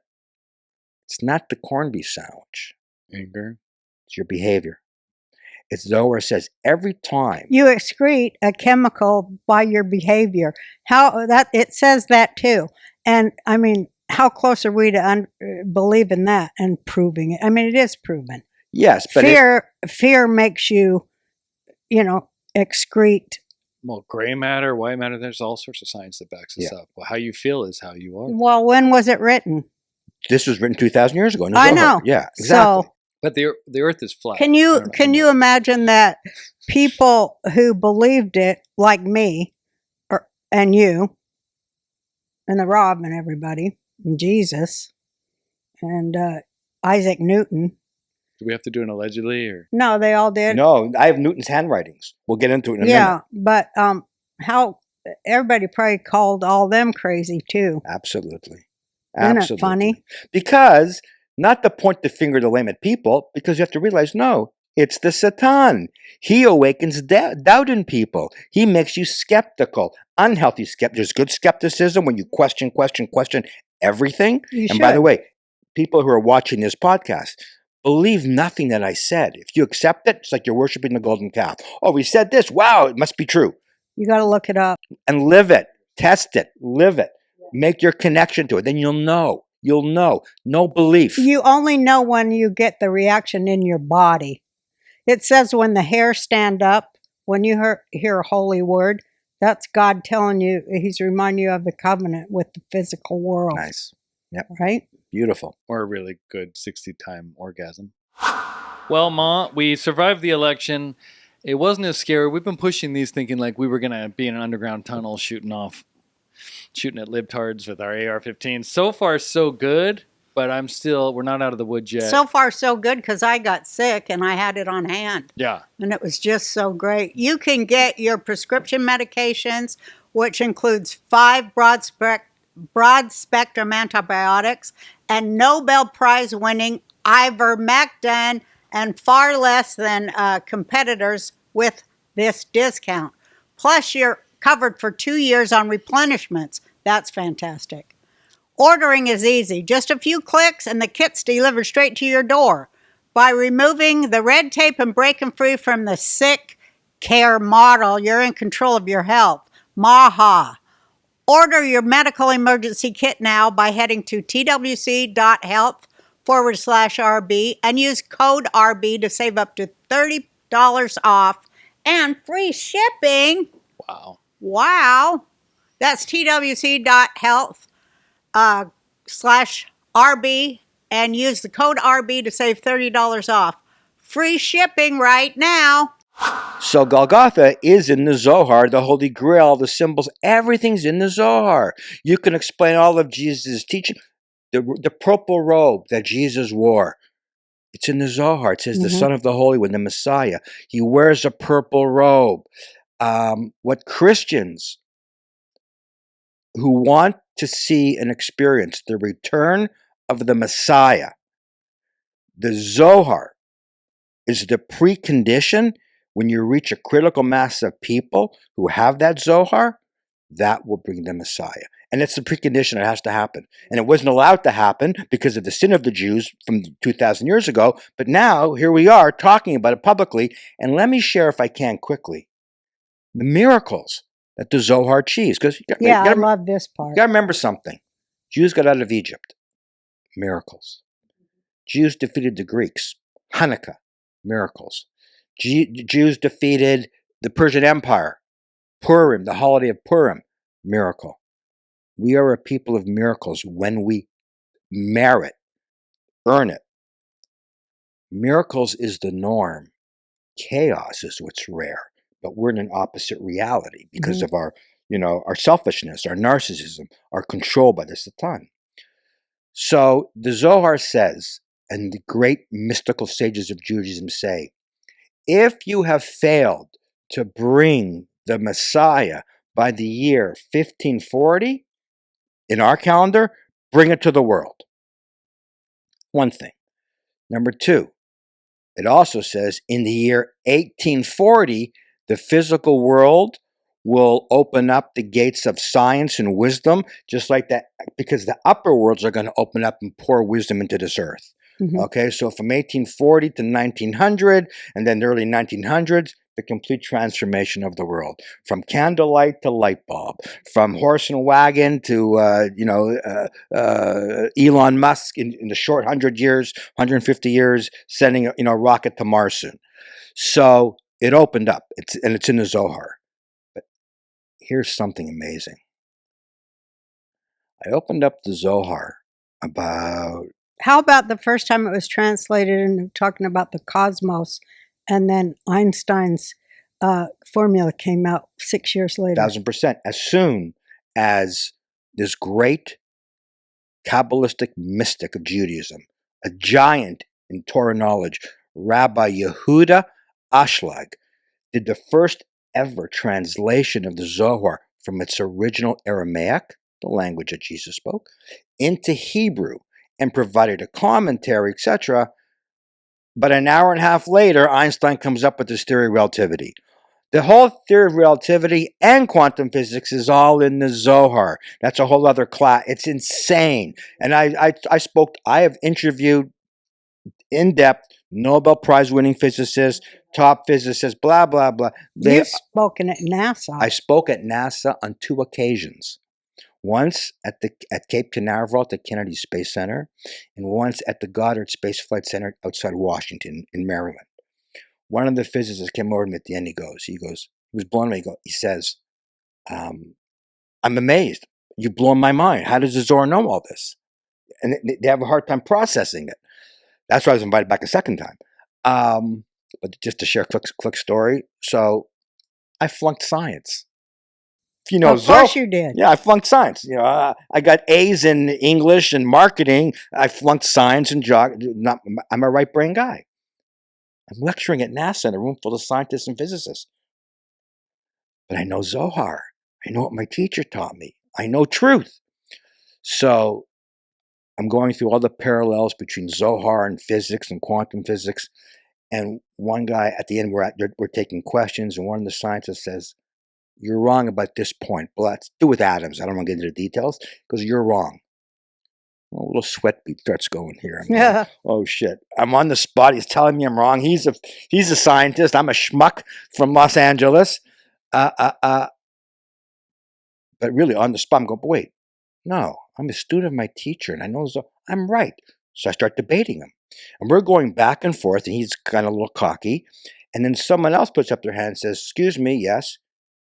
It's not the corned beef sandwich. Anger. It's your behavior. It's Zohar says every time you excrete a chemical by your behavior. It says that too. And I mean, how close are we to believing that and proving it? I mean, it is proven. Yes, but fear makes you, excrete. Well, gray matter, white matter, there's all sorts of science that backs this up. Well, how you feel is how you are. Well, when was it written? This was written 2,000 years ago. I know. Yeah, exactly. So, but the Earth is flat. Can you imagine that people who believed it, like me, and you, and the Rob and everybody, and Jesus, and Isaac Newton? Do we have to do an allegedly or? No, they all did. No, I have Newton's handwritings. We'll get into it in a minute. Yeah, but how everybody probably called all them crazy too. Absolutely. Isn't it funny? Because, not to point the finger to lame at people, because you have to realize, no, it's the Satan. He awakens doubt in people. He makes you skeptical, unhealthy skepticism. There's good skepticism when you question everything. And by the way, people who are watching this podcast, believe nothing that I said. If you accept it, it's like you're worshiping the golden calf. Oh, we said this. Wow, it must be true. You got to look it up. And live it. Test it. Live it. Make your connection to it. Then you'll know. You'll know. No belief. You only know when you get the reaction in your body. It says when the hairs stand up, when you hear a holy word, that's God telling you, he's reminding you of the covenant with the physical world. Nice. Yep. Right? Beautiful. Or a really good 60-time orgasm. Well, Ma, we survived the election. It wasn't as scary. We've been pushing these thinking like we were going to be in an underground tunnel shooting at libtards with our AR-15. So far, so good, but we're not out of the woods yet. So far, so good, because I got sick and I had it on hand. Yeah. And it was just so great. You can get your prescription medications, which includes 5 broad-spectrum antibiotics and Nobel Prize-winning ivermectin, and far less than competitors with this discount. Plus, you're covered for 2 years on replenishments. That's fantastic. Ordering is easy. Just a few clicks and the kit's delivered straight to your door. By removing the red tape and breaking free from the sick care model, you're in control of your health. Maha. Order your medical emergency kit now by heading to twc.health/RB and use code RB to save up to $30 off and free shipping. Wow. That's twc.health/RB and use the code RB to save $30 off. Free shipping right now. So Golgotha is in the Zohar, the Holy Grail, the symbols, everything's in the Zohar. You can explain all of Jesus' teaching. The purple robe that Jesus wore, it's in the Zohar. It says the Son of the Holy One, the Messiah. He wears a purple robe. What Christians who want to see and experience the return of the Messiah, the Zohar is the precondition. When you reach a critical mass of people who have that Zohar, that will bring the Messiah. And it's the precondition. It has to happen. And it wasn't allowed to happen because of the sin of the Jews from 2,000 years ago. But now, here we are talking about it publicly. And let me share, if I can, quickly, the miracles that the Zohar achieves. Because I love this part. you got to remember something. Jews got out of Egypt. Miracles. Jews defeated the Greeks. Hanukkah. Miracles. Jews defeated the Persian Empire. Purim, the holiday of Purim. Miracle. We are a people of miracles when we merit, earn it. Miracles is the norm. Chaos is what's rare. But we're in an opposite reality because of our selfishness, our narcissism, our control by the Satan. So the Zohar says, and the great mystical sages of Judaism say, if you have failed to bring the Messiah by the year 1540, in our calendar, bring it to the world. One thing. Number two, it also says in the year 1840, the physical world will open up the gates of science and wisdom, just like that, because the upper worlds are going to open up and pour wisdom into this earth. Okay, so from 1840 to 1900, and then the early 1900s, the complete transformation of the world, from candlelight to light bulb, from horse and wagon to Elon Musk in the short 100 years, 150 years, sending a rocket to Mars soon. So it opened up. It's in the Zohar. But here's something amazing. I opened up the Zohar about. How about the first time it was translated and talking about the cosmos, and then Einstein's formula came out 6 years later? 1,000%. As soon as this great Kabbalistic mystic of Judaism, a giant in Torah knowledge, Rabbi Yehuda Ashlag, did the first ever translation of the Zohar from its original Aramaic, the language that Jesus spoke, into Hebrew, and provided a commentary, etc. But an hour and a half later, Einstein comes up with this theory of relativity. The whole theory of relativity and quantum physics is all in the Zohar. That's a whole other class. It's insane. And I have interviewed in depth Nobel Prize winning physicists, top physicists, blah, blah, blah. You've spoken at NASA. I spoke at NASA on 2 occasions. Once at Cape Canaveral at the Kennedy Space Center, and once at the Goddard Space Flight Center outside Washington in Maryland. One of the physicists came over to me at the end. He was blown away. He says, I'm amazed. You've blown my mind. How does the Zohar know all this? And they have a hard time processing it. That's why I was invited back a second time. But just to share a quick story. So I flunked science. Of course you did. Yeah, I flunked science. I got A's in English and marketing. I flunked science and I'm a right brain guy. I'm lecturing at NASA in a room full of scientists and physicists. But I know Zohar. I know what my teacher taught me. I know truth. So I'm going through all the parallels between Zohar and physics and quantum physics. And one guy at the end, we're taking questions, and one of the scientists says, "You're wrong about this point." Well, that's to do with atoms. I don't want to get into the details because you're wrong. Well, a little sweat beat starts going here. Like, oh shit! I'm on the spot. He's telling me I'm wrong. He's a scientist. I'm a schmuck from Los Angeles. But really on the spot, I'm going, but wait, no, I'm a student of my teacher, and I know I'm right. So I start debating him, and we're going back and forth, and he's kind of a little cocky. And then someone else puts up their hand and says, "Excuse me, yes.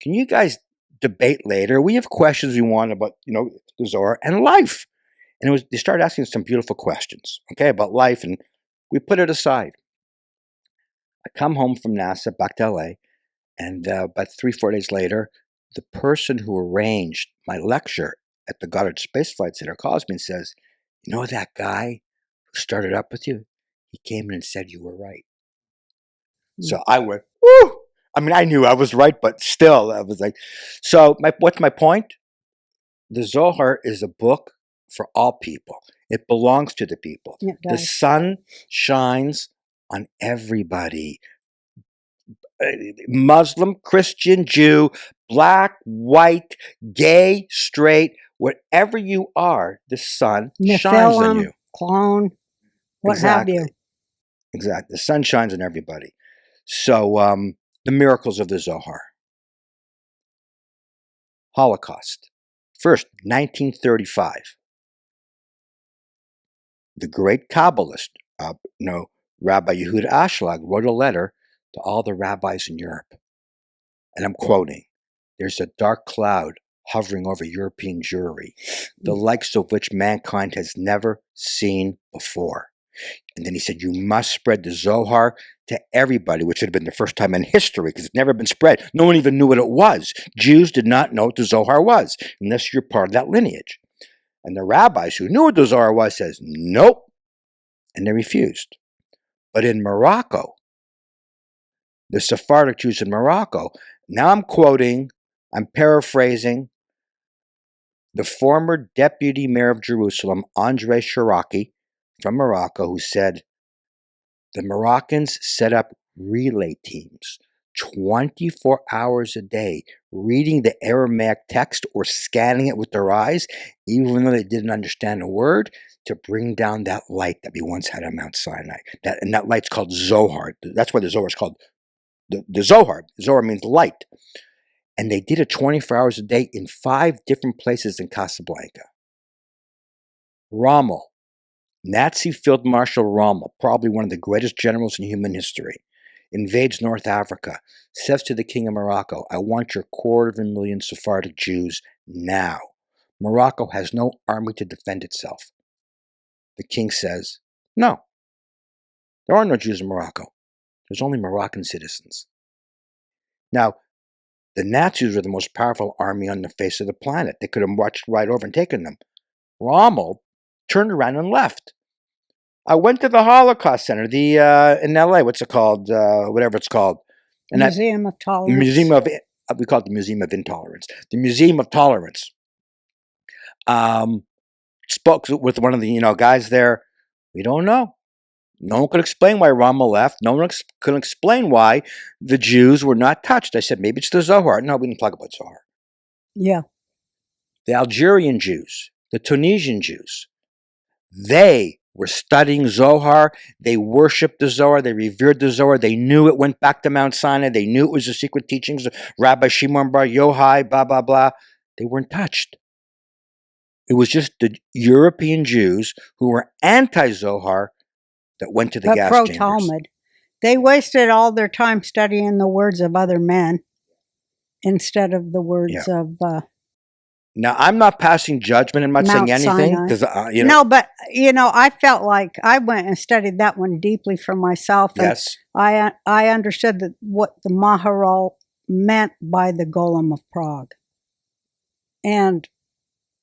Can you guys debate later? We have questions we want about, the Zohar and life." And they started asking some beautiful questions, okay, about life, and we put it aside. I come home from NASA back to LA, and about 3-4 days later, the person who arranged my lecture at the Goddard Space Flight Center calls me and says, "You know that guy who started up with you? He came in and said you were right." So I went, woo! I mean, I knew I was right, but still, I was like, so what's my point? The Zohar is a book for all people. It belongs to the people. The sun shines on everybody. Muslim, Christian, Jew, black, white, gay, straight. whatever you are, the sun shines on Nephilim, you. clone, what Exactly. have you. Exactly. The sun shines on everybody. So, the miracles of the Zohar. Holocaust. First, 1935. The great Kabbalist, Rabbi Yehuda Ashlag, wrote a letter to all the rabbis in Europe. And I'm quoting, "There's a dark cloud hovering over European Jewry, the likes of which mankind has never seen before." And then he said, "You must spread the Zohar to everybody," which would have been the first time in history because it's never been spread. No one even knew what it was. Jews did not know what the Zohar was unless you're part of that lineage. And the rabbis who knew what the Zohar was says, "Nope." And they refused. But in Morocco, the Sephardic Jews in Morocco, now I'm paraphrasing the former deputy mayor of Jerusalem, André Shiraki, from Morocco, who said, the Moroccans set up relay teams 24 hours a day, reading the Aramaic text or scanning it with their eyes, even though they didn't understand a word, to bring down that light that we once had on Mount Sinai. And that light's called Zohar. That's why the Zohar is called the Zohar. Zohar means light. And they did it 24 hours a day in 5 different places in Casablanca. Rommel, Nazi Field Marshal Rommel, probably one of the greatest generals in human history, invades North Africa, says to the king of Morocco, "I want your 250,000 Sephardic Jews now." Morocco has no army to defend itself. The king says, "No, there are no Jews in Morocco. There's only Moroccan citizens." Now, the Nazis were the most powerful army on the face of the planet. They could have marched right over and taken them. Rommel turned around and left. I went to the Holocaust Center, in LA. What's it called? Whatever it's called. And Museum of Tolerance. We call it the Museum of Intolerance. The Museum of Tolerance. Spoke with one of the guys there. We don't know. No one could explain why Rommel left. No one could explain why the Jews were not touched. I said, maybe it's the Zohar. No, we didn't talk about Zohar. Yeah. The Algerian Jews, the Tunisian Jews, they were studying Zohar. They worshipped the Zohar. They revered the Zohar. They knew it went back to Mount Sinai. They knew it was the secret teachings of Rabbi Shimon Bar Yochai, blah, blah, blah. They weren't touched. It was just the European Jews who were anti-Zohar that went to the gas chambers. Pro-Talmud. They wasted all their time studying the words of other men instead of the words of Now, I'm not passing judgment. I'm not Mount saying anything. Because, No, but, I felt like I went and studied that one deeply for myself. And yes. I understood what the Maharal meant by the Golem of Prague. And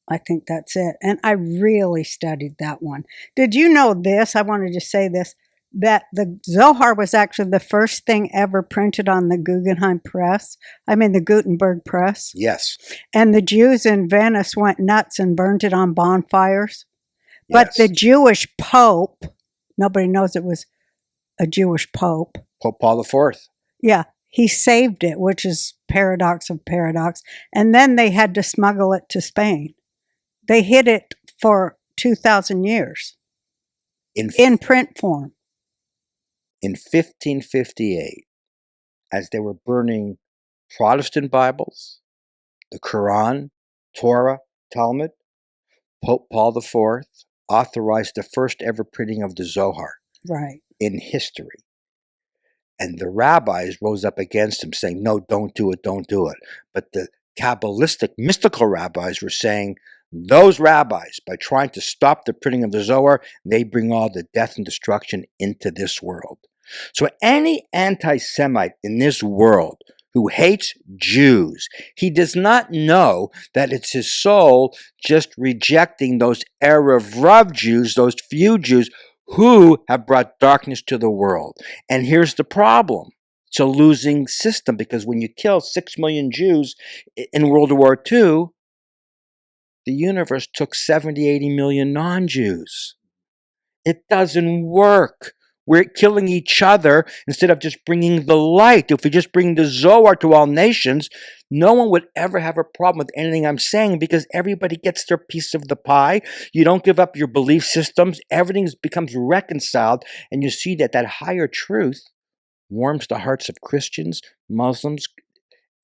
I think that's it. And I really studied that one. Did you know this? I want to just say this, that the Zohar was actually the first thing ever printed on the the Gutenberg press. Yes. And the Jews in Venice went nuts and burned it on bonfires. Yes. But the Jewish Pope, nobody knows it was a Jewish Pope. Pope Paul IV. Yeah. He saved it, which is paradox of paradox. And then they had to smuggle it to Spain. They hid it for 2,000 years in print form. In 1558, as they were burning Protestant Bibles, the Quran, Torah, Talmud, Pope Paul IV authorized the first ever printing of the Zohar in history. And the rabbis rose up against him saying, no, don't do it, don't do it. But the Kabbalistic, mystical rabbis were saying, those rabbis, by trying to stop the printing of the Zohar, they bring all the death and destruction into this world. So any anti-Semite in this world who hates Jews, he does not know that it's his soul just rejecting those Erev Rav Jews, those few Jews who have brought darkness to the world. And here's the problem. It's a losing system, because when you kill 6 million Jews in World War II, the universe took 70, 80 million non-Jews. It doesn't work. We're killing each other instead of just bringing the light. If we just bring the Zohar to all nations, no one would ever have a problem with anything I'm saying because everybody gets their piece of the pie. You don't give up your belief systems. Everything becomes reconciled, and you see that higher truth warms the hearts of Christians, Muslims,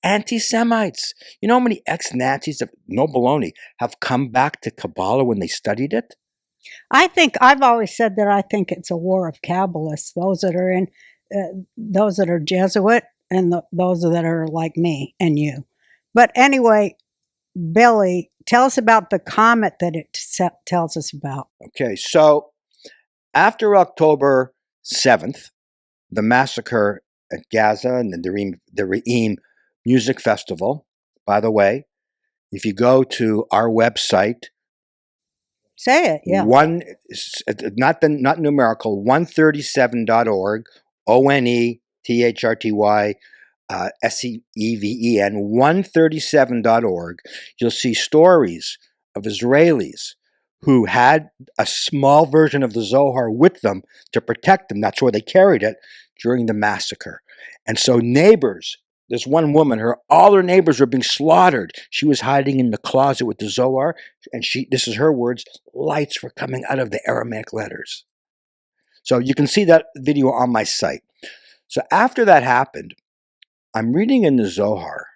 anti-Semites. You know how many ex-Nazis, no baloney, have come back to Kabbalah when they studied it? I've always said that I think it's a war of Kabbalists, those that are those that are Jesuit and those that are like me and you. But anyway, Billy, tell us about the comet that it tells us about. Okay, so after October 7th, the massacre at Gaza and the Re'im Music Festival, by the way, if you go to our website, say it, yeah. Not numerical, 137.org, ONETHRTY SEVEN, 137.org, you'll see stories of Israelis who had a small version of the Zohar with them to protect them. That's where they carried it during the massacre. And so neighbors, this one woman, all her neighbors were being slaughtered. She was hiding in the closet with the Zohar, and this is her words, lights were coming out of the Aramaic letters. So you can see that video on my site. So after that happened, I'm reading in the Zohar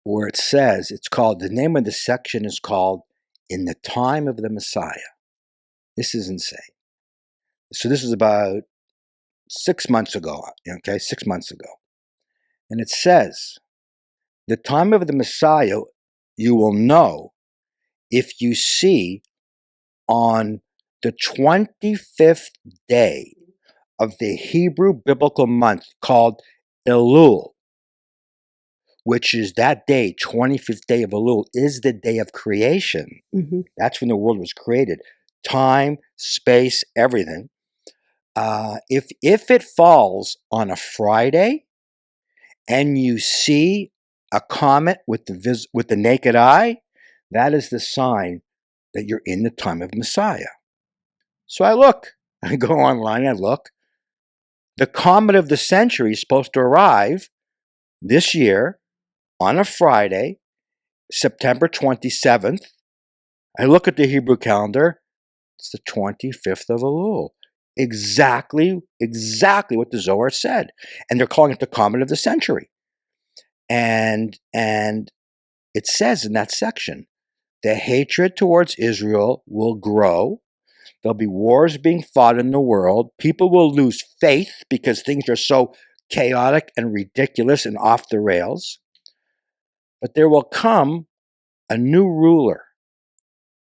where it says, the name of the section is called In the Time of the Messiah. This is insane. So this is about 6 months ago, okay, 6 months ago. And it says, the time of the Messiah you will know if you see on the 25th day of the Hebrew biblical month called Elul, which is that day, 25th day of Elul, is the day of creation. Mm-hmm. That's when the world was created. Time, space, everything. If it falls on a Friday and you see a comet with the naked eye, that is the sign that you're in the time of Messiah. So I go online, I look. The comet of the century is supposed to arrive this year on a Friday, September 27th. I look at the Hebrew calendar. It's the 25th of Elul. Exactly what the Zohar said. And they're calling it the comet of the century. And it says in that section, the hatred towards Israel will grow. There'll be wars being fought in the world. People will lose faith because things are so chaotic and ridiculous and off the rails. But there will come a new ruler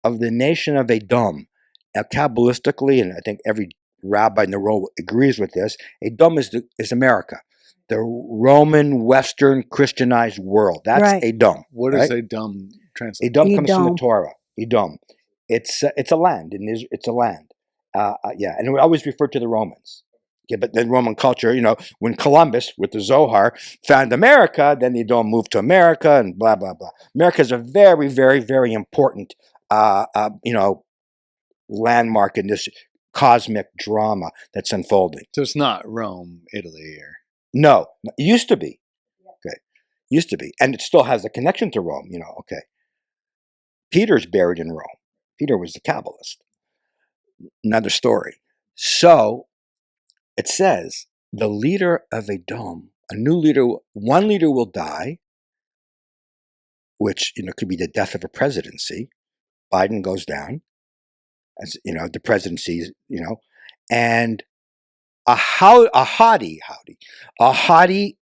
of the nation of Edom. Now, Kabbalistically, and I think every rabbi in the world agrees with this, Edom is America, the Roman Western Christianized world. That's right. Edom. What right? is Edom translate? Edom comes from the Torah. Edom. It's a land. It's a land. Yeah, and we always refer to the Romans. Yeah, but then Roman culture, when Columbus with the Zohar found America, then Edom moved to America and blah, blah, blah. America is a very, very, very important, landmark in this cosmic drama that's unfolding. So it's not Rome, Italy, or... No, it used to be. Okay, used to be. And it still has a connection to Rome, okay. Peter's buried in Rome. Peter was a Kabbalist. Another story. So it says the leader of Edom, one leader will die, which could be the death of a presidency. Biden goes down, as the presidency, and a haughty,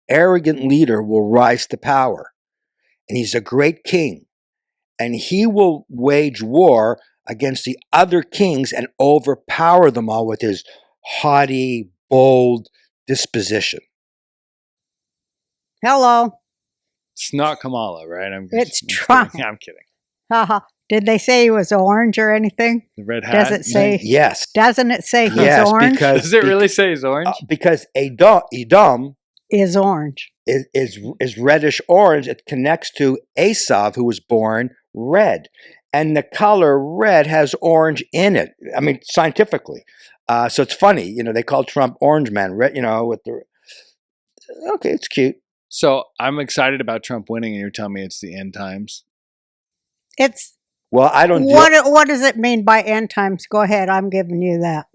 arrogant leader will rise to power, and he's a great king, and he will wage war against the other kings and overpower them all with his haughty, bold disposition. Hello. It's not Kamala, right? I'm Trump. Kidding. I'm kidding. Haha. Did they say he was orange or anything? The red hat? Does it say? Yes. Doesn't it say he's orange? Because, does it really say he's orange? Because Edom is orange. Is reddish orange. It connects to Esav, who was born red. And the color red has orange in it. I mean, scientifically. So it's funny, they call Trump Orange Man, red, with the. Okay, it's cute. So I'm excited about Trump winning, and you're telling me it's the end times. It's Well, I don't. what does it mean by end times? Go ahead, I'm giving you that.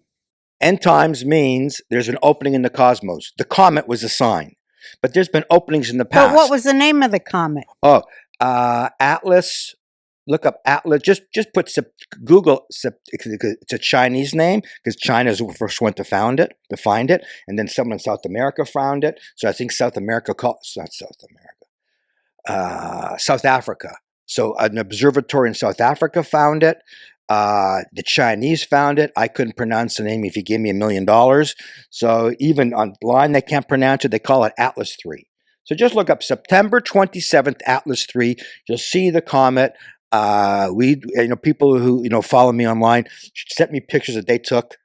End times means there's an opening in the cosmos. The comet was a sign, but there's been openings in the past. But what was the name of the comet? Oh, Atlas. Look up Atlas. Just put Google. It's a Chinese name because China is the first one to find it, and then someone in South America found it. So I think South Africa. So an observatory in South Africa found it. The Chinese found it. I couldn't pronounce the name if you gave me $1 million. So even online, they can't pronounce it. They call it Atlas 3. So just look up September 27th, Atlas 3. You'll see the comet. People who follow me online sent me pictures that they took,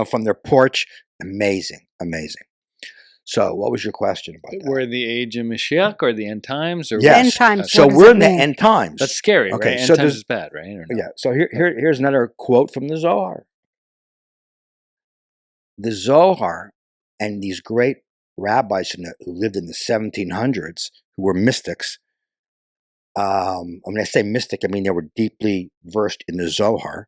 from their porch. Amazing. So, what was your question about that? We're in the age of Mashiach or the end times? Or yes. End times. So we're in the end times. That's scary, okay, right? End so times is bad, right? Or no? Yeah. So here's another quote from the Zohar. The Zohar and these great rabbis who lived in the 1700s, who were mystics. When I say mystic, I mean they were deeply versed in the Zohar.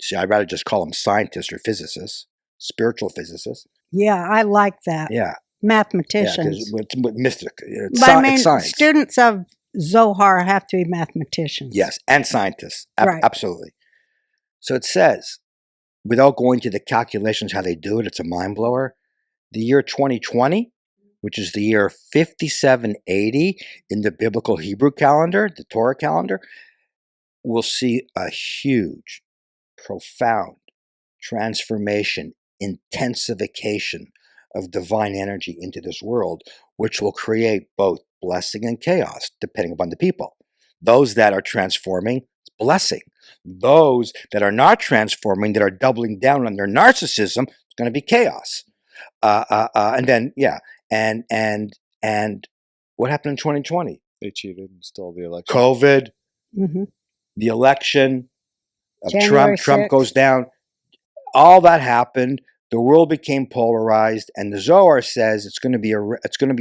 See, I'd rather just call them scientists or physicists, spiritual physicists. Yeah, I like that. Yeah. Mathematicians. Yeah, because mystic. It's science. Students of Zohar have to be mathematicians. Yes, and scientists. Right. Absolutely. So it says, without going to the calculations how they do it, it's a mind blower. The year 2020, which is the year 5780 in the biblical Hebrew calendar, the Torah calendar, will see a huge, profound transformation, intensification of divine energy into this world, which will create both blessing and chaos, depending upon the people. Those that are transforming, it's blessing. Those that are not transforming, that are doubling down on their narcissism, it's going to be chaos. And then, and what happened in 2020? They cheated and stole the election. COVID, Mm-hmm. the election of January Trump 6th. goes down. All that happened. The world became polarized, and the Zohar says it's going to be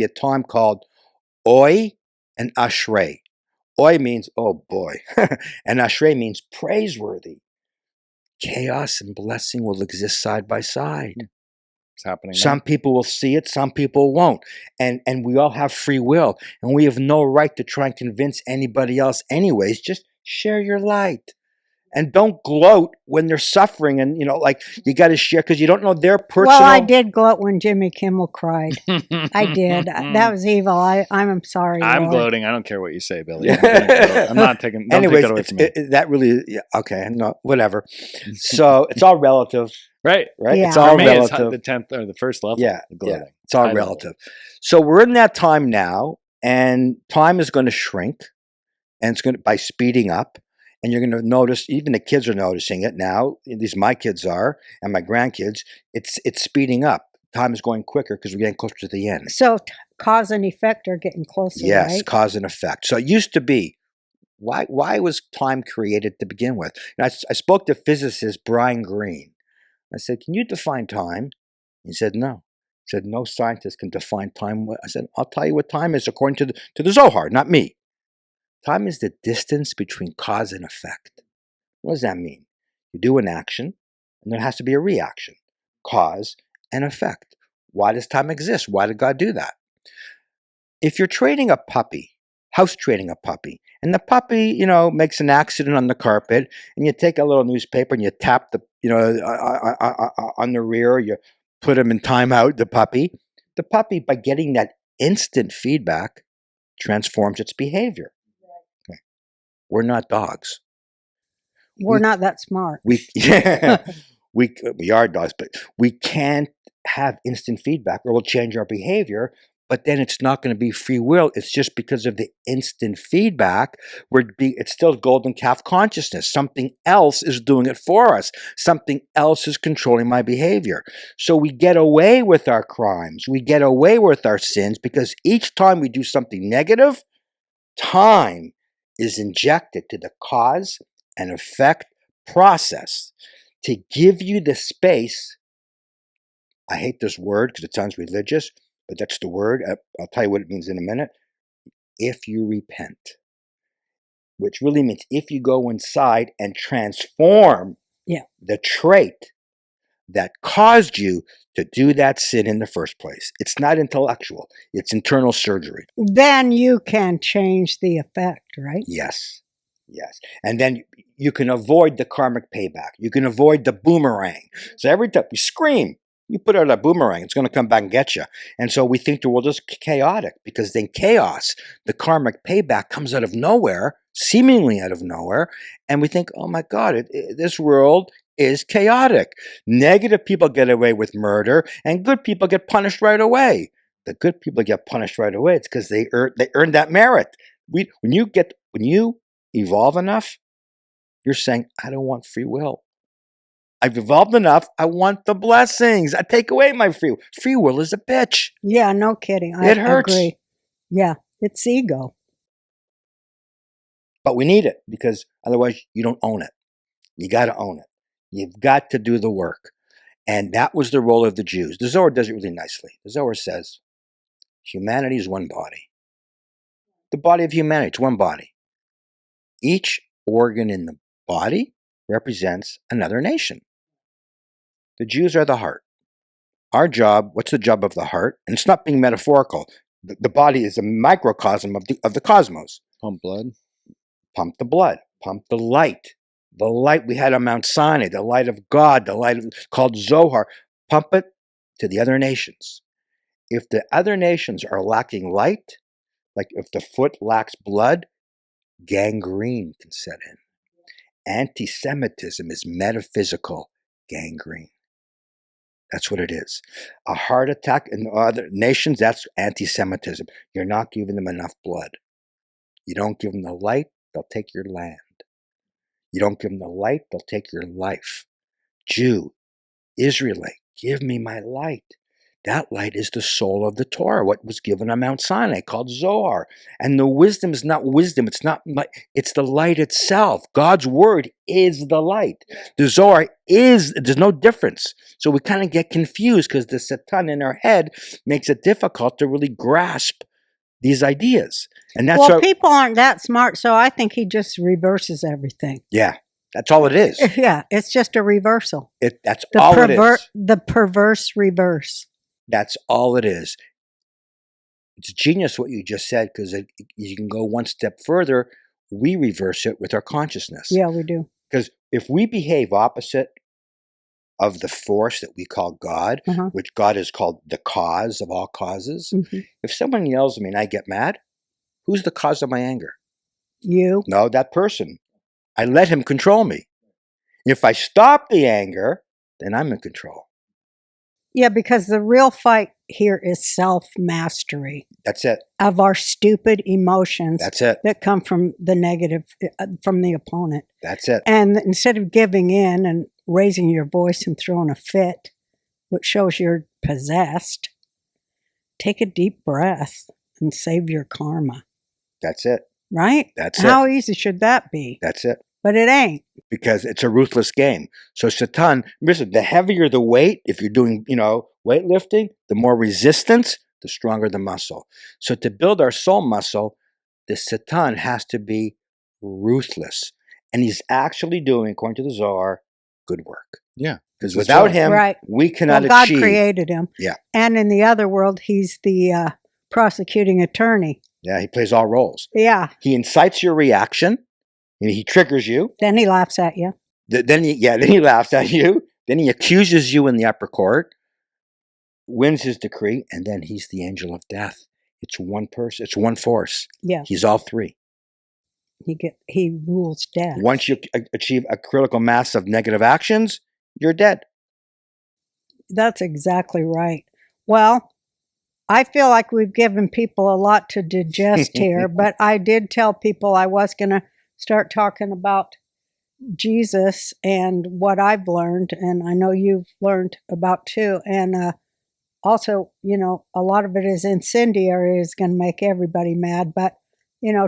a time called Oy and Ashrei. Oy means oh boy, and Ashrei means praiseworthy. Chaos and blessing will exist side by side. It's happening. Some people will see it, some people won't, and we all have free will, and we have no right to try and convince anybody else. Anyways, just share your light. And don't gloat when they're suffering, and you got to share because you don't know their personal. Well, I did gloat when Jimmy Kimmel cried. I did. That was evil. I'm sorry. I'm Lord. gloating. I don't care what you say, Billy. I'm not taking. Don't Anyways, take that away from me. that really, okay, no, whatever. So it's all relative, Right. Yeah. It's all For me, relative. it's the 10th or the first level. Yeah, the gloating. it's all High relative. So we're in that time now, and time is going to shrink, and it's going to by speeding up. And you're going to notice, even the kids are noticing it now. At least my kids are, and my grandkids. It's speeding up. Time is going quicker because we're getting closer to the end. So cause and effect are getting closer, Yes, right? cause and effect. So it used to be, why was time created to begin with? And I spoke to physicist Brian Greene. I said, can you define time? He said, no. He said, no scientist can define time. I said, I'll tell you what time is according to the Zohar, not me. Time is the distance between cause and effect. What does that mean? You do an action, and there has to be a reaction. Cause and effect. Why does time exist? Why did God do that? If you're training a puppy, house training a puppy, and the puppy, makes an accident on the carpet, and you take a little newspaper and you tap the, on the rear, you put him in timeout, the puppy, by getting that instant feedback, transforms its behavior. We're not dogs. We're not that smart. We are dogs, but we can't have instant feedback or we'll change our behavior, but then it's not going to be free will. It's just because of the instant feedback, it's still golden calf consciousness. Something else is doing it for us. Something else is controlling my behavior. So we get away with our crimes. We get away with our sins because each time we do something negative, time is injected to the cause and effect process to give you the space I hate this word because it sounds religious, but that's the word. I'll tell you what it means in a minute. If you repent, which really means if you go inside and transform Yeah. the trait that caused you to do that sin in the first place. It's not intellectual. It's internal surgery. Then you can change the effect, right? Yes. Yes. And then you can avoid the karmic payback. You can avoid the boomerang. So every time you scream, you put out a boomerang, it's going to come back and get you. And so we think the world is chaotic because in chaos, the karmic payback comes out of nowhere, seemingly out of nowhere. And we think, oh my God, this world is chaotic. Negative people get away with murder and good people get punished right away. The good people get punished right away. It's because they earned that merit. When you evolve enough, you're saying, I don't want free will. I've evolved enough. I want the blessings. I take away my free will. Free will is a bitch. Yeah, no kidding. It hurts. Agree. Yeah, it's ego. But we need it because otherwise you don't own it. You got to own it. You've got to do the work. And that was the role of the Jews. The Zohar does it really nicely. The Zohar says, humanity is one body. The body of humanity, it's one body. Each organ in the body represents another nation. The Jews are the heart. Our job, what's the job of the heart? And it's not being metaphorical. The body is a microcosm of the cosmos. Pump blood. Pump the blood. Pump the light. The light we had on Mount Sinai, the light of God, the light called Zohar. Pump it to the other nations. If the other nations are lacking light, like if the foot lacks blood, gangrene can set in. Antisemitism is metaphysical gangrene. That's what it is. A heart attack in other nations, that's anti-Semitism. You're not giving them enough blood. You don't give them the light, they'll take your land. You don't give them the light, they'll take your life. Jew, Israelite, give me my light. That light is the soul of the Torah, what was given on Mount Sinai, called Zohar. And the wisdom is not wisdom, it's the light itself. God's word is the light. The Zohar there's no difference. So we kind of get confused because the Satan in our head makes it difficult to really grasp these ideas. And that's people aren't that smart, so I think he just reverses everything. Yeah, that's all it is. Yeah, it's just a reversal. That's all it is. The perverse reverse. That's all it is. It's genius what you just said because you can go one step further. We reverse it with our consciousness. Yeah, we do. Because if we behave opposite of the force that we call God, which God is called the cause of all causes, if someone yells at me and I get mad, who's the cause of my anger? You. No, that person. I let him control me. If I stop the anger, then I'm in control. Yeah, because the real fight here is self-mastery. That's it. Of our stupid emotions. That's it. That come from the negative, from the opponent. That's it. And instead of giving in and raising your voice and throwing a fit, which shows you're possessed, take a deep breath and save your karma. That's it. Right? That's How easy should that be? That's it. But it ain't. Because it's a ruthless game. So Satan, listen, the heavier the weight, if you're doing, weightlifting, the more resistance, the stronger the muscle. So to build our soul muscle, the Satan has to be ruthless. And he's actually doing, according to the Zohar, good work. Yeah. Because without him, we cannot God achieve. God created him. Yeah. And in the other world, he's the prosecuting attorney. Yeah, he plays all roles. Yeah. He incites your reaction. He triggers you. Then he laughs at you. Then he laughs at you. Then he accuses you in the upper court, wins his decree, and then he's the angel of death. It's one person. It's one force. Yeah. He's all three. He rules death. Once you achieve a critical mass of negative actions, you're dead. That's exactly right. Well, I feel like we've given people a lot to digest here, but I did tell people I was going to start talking about Jesus and what I've learned, and I know you've learned about too. And also, a lot of it is incendiary, is going to make everybody mad, but,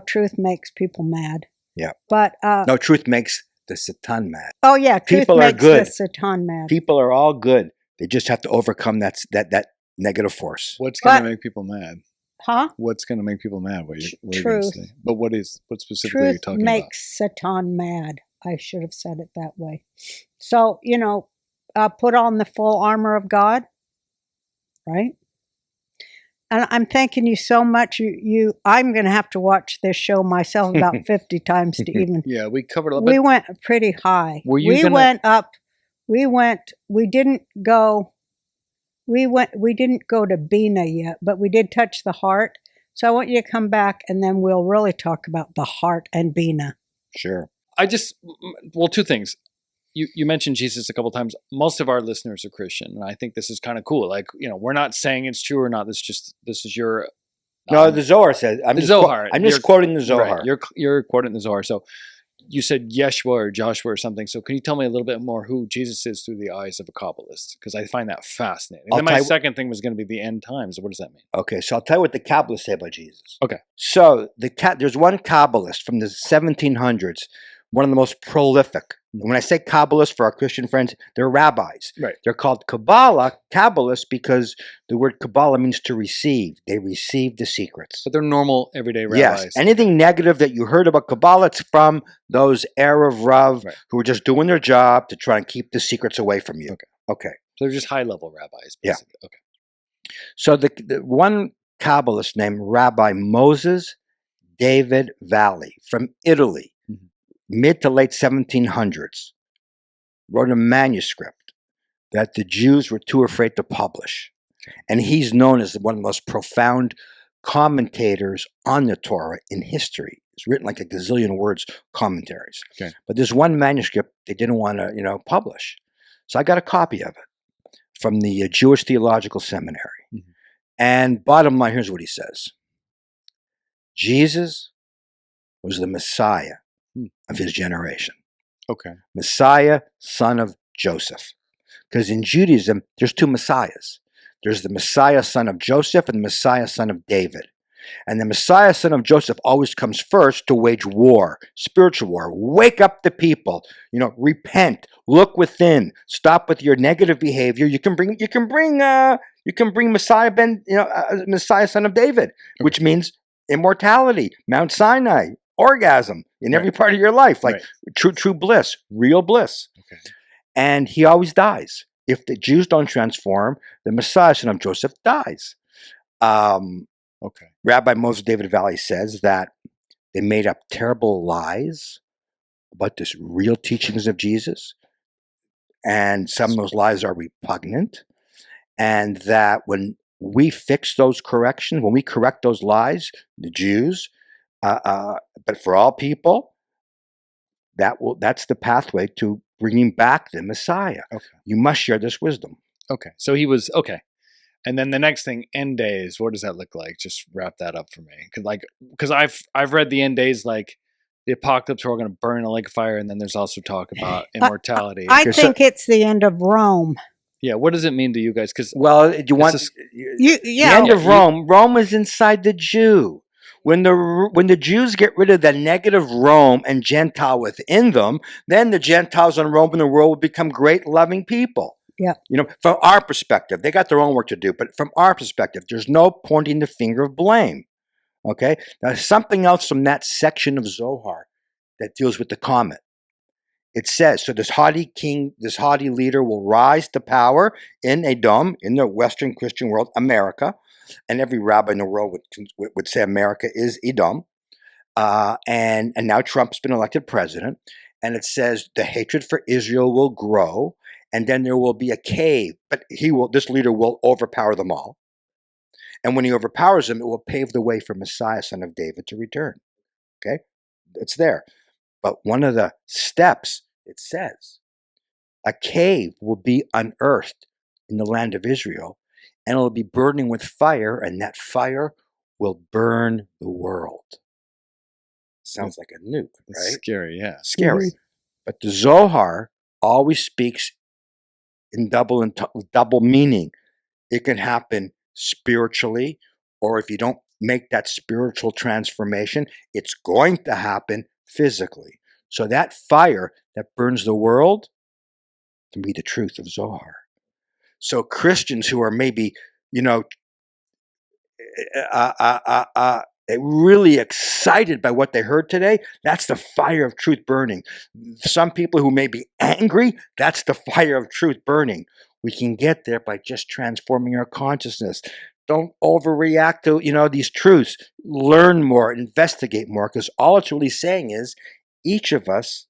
truth makes people mad. Yeah. But no, truth makes the Satan mad. Oh, yeah, truth people makes are good. the Satan mad. People are all good. They just have to overcome that negative force. What's going But- to make people mad? Huh? What's going to make people mad? What you're going to Truth. say? But what specifically are you Truth talking about? makes Satan mad. I should have said it that way. So, put on the full armor of God, right? And I'm thanking you so much. I'm going to have to watch this show myself about 50 times to even. Yeah, we covered a lot. We went pretty high. Were you We gonna- went up. We didn't go to Bina yet, but we did touch the heart. So I want you to come back and then we'll really talk about the heart and Bina. Sure. Two things. You mentioned Jesus a couple times. Most of our listeners are Christian, and I think this is kind of cool. Like, we're not saying it's true or not. This is your No, the Zohar says. I'm just Zohar. I'm just quoting the Zohar. Right, you're quoting the Zohar. So you said Yeshua or Joshua or something. So can you tell me a little bit more who Jesus is through the eyes of a Kabbalist? Because I find that fascinating. And then my second thing was going to be the end times. What does that mean? Okay, so I'll tell you what the Kabbalists say about Jesus. Okay. So there's one Kabbalist from the 1700s, one of the most prolific. And when I say Kabbalist for our Christian friends, they're rabbis. Right. They're called Kabbalists because the word Kabbalah means to receive. They receive the secrets. But they're normal, everyday rabbis. Yes. Anything negative that you heard about Kabbalah, it's from those Erev Rav Right. who are just doing their job to try and keep the secrets away from you. Okay. So they're just high-level rabbis, basically. Yeah. Okay. So the one Kabbalist named Rabbi Moses David Valley from Italy, mid to late 1700s, wrote a manuscript that the Jews were too afraid to publish. And he's known as one of the most profound commentators on the Torah in history. It's written like a gazillion words commentaries. Okay. But there's one manuscript they didn't want to, publish. So I got a copy of it from the Jewish Theological Seminary. Mm-hmm. And bottom line, here's what he says. Jesus was the Messiah of his generation. Okay. Messiah, son of Joseph. Because in Judaism, there's two Messiahs. There's the Messiah, son of Joseph, and the Messiah, son of David. And the Messiah, son of Joseph, always comes first to wage war, spiritual war. Wake up the people. Repent. Look within. Stop with your negative behavior. You can bring Messiah Messiah, son of David, which means immortality, Mount Sinai, orgasm in every part of your life, like true bliss, real bliss. Okay. And he always dies. If the Jews don't transform, the Messiah, son of Joseph, dies. Okay. Rabbi Moses David Valley says that they made up terrible lies about this real teachings of Jesus. And some of those lies are repugnant. And that when we fix those corrections, when we correct those lies, the Jews, but for all people, that's the pathway to bringing back the Messiah. Okay. You must share this wisdom. Okay. So he was okay. And then the next thing, end days. What does that look like? Just wrap that up for me. Because I've read the end days, like the apocalypse, we're going to burn in a lake of fire, and then there's also talk about immortality. I think it's the end of Rome. Yeah. What does it mean to you guys? Because the end of Rome. Rome is inside the Jew. When the Jews get rid of the negative Rome and Gentile within them, then the Gentiles in Rome and the world will become great, loving people. Yeah. From our perspective, they got their own work to do, but from our perspective, there's no pointing the finger of blame. Okay? Now, something else from that section of Zohar that deals with the comet. It says, so this haughty king, this haughty leader will rise to power in Edom, in the Western Christian world, America. And every rabbi in the world would say America is Edom. And now Trump's been elected president. And it says the hatred for Israel will grow. And then there will be a cave. But this leader will overpower them all. And when he overpowers them, it will pave the way for Messiah, son of David, to return. Okay? It's there. But one of the steps, it says, a cave will be unearthed in the land of Israel, and it will be burning with fire, and that fire will burn the world. Sounds like a nuke, right? It's scary, yeah. Scary. Mm-hmm. But the Zohar always speaks in double meaning. It can happen spiritually, or if you don't make that spiritual transformation, it's going to happen physically. So that fire that burns the world can be the truth of Zohar. So Christians who are maybe, really excited by what they heard today, that's the fire of truth burning. Some people who may be angry, that's the fire of truth burning. We can get there by just transforming our consciousness. Don't overreact to, these truths. Learn more, investigate more, because all it's really saying is each of us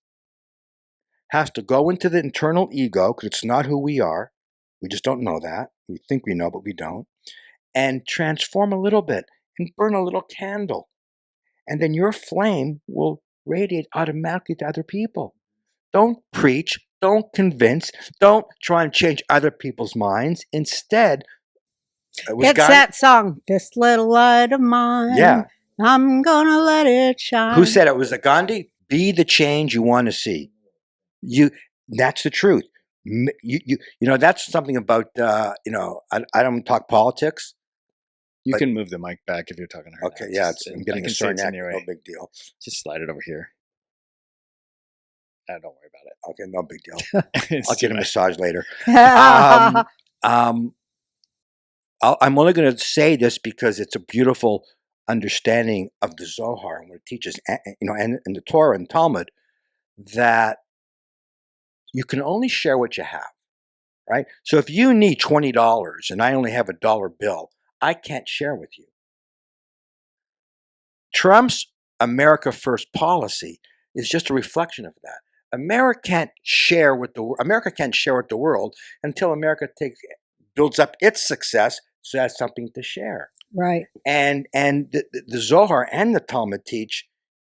has to go into the internal ego, because it's not who we are. We just don't know that. We think we know, but we don't. And transform a little bit and burn a little candle. And then your flame will radiate automatically to other people. Don't preach, don't convince, don't try and change other people's minds. Instead, It's that song, "This Little Light of Mine." Yeah. I'm gonna let it shine. Who said it? Was it Gandhi? Be the change you want to see. That's the truth. That's something about, I don't talk politics. You can move the mic back if you're talking to her. Okay, now. yeah, Just, I'm getting I a can see sore it's neck. in your No way. big deal. Just slide it over here. Don't worry about it. Okay, no big deal. It's I'll too get a bad. massage later. I'm only going to say this because it's a beautiful understanding of the Zohar and what it teaches, and the Torah and Talmud, that you can only share what you have, right? So if you need $20 and I only have a dollar bill, I can't share with you. Trump's America First policy is just a reflection of that. America can't share with the world until America builds up its success, so it has something to share. Right. And the Zohar and the Talmud teach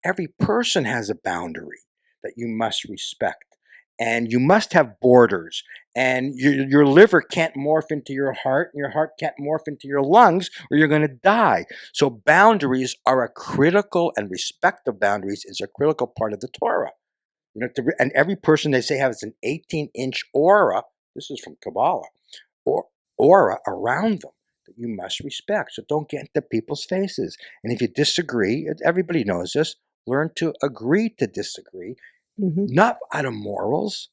every person has a boundary that you must respect, and you must have borders. And your liver can't morph into your heart, and your heart can't morph into your lungs, or you're going to die. So boundaries are and respect of boundaries is a critical part of the Torah. And every person, they say, has an 18-inch aura. This is from Kabbalah, or aura around them that you must respect. So don't get into people's faces. And if you disagree, everybody knows this, learn to agree to disagree, not out of morals.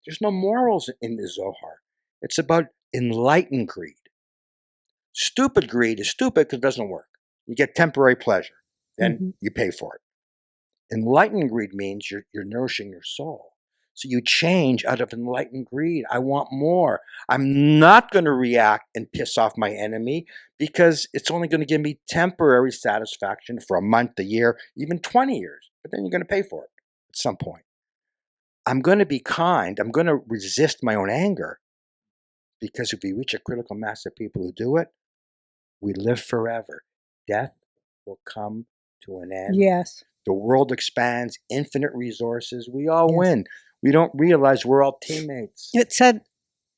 There's no morals in the Zohar. It's about enlightened greed. Stupid greed is stupid because it doesn't work. You get temporary pleasure, then you pay for it. Enlightened greed means you're nourishing your soul. So you change out of enlightened greed. I want more. I'm not going to react and piss off my enemy because it's only going to give me temporary satisfaction for a month, a year, even 20 years. But then you're going to pay for it at some point. I'm going to be kind. I'm going to resist my own anger, because if we reach a critical mass of people who do it, we live forever. Death will come to an end. Yes. The world expands, infinite resources. We all win. We don't realize we're all teammates. It says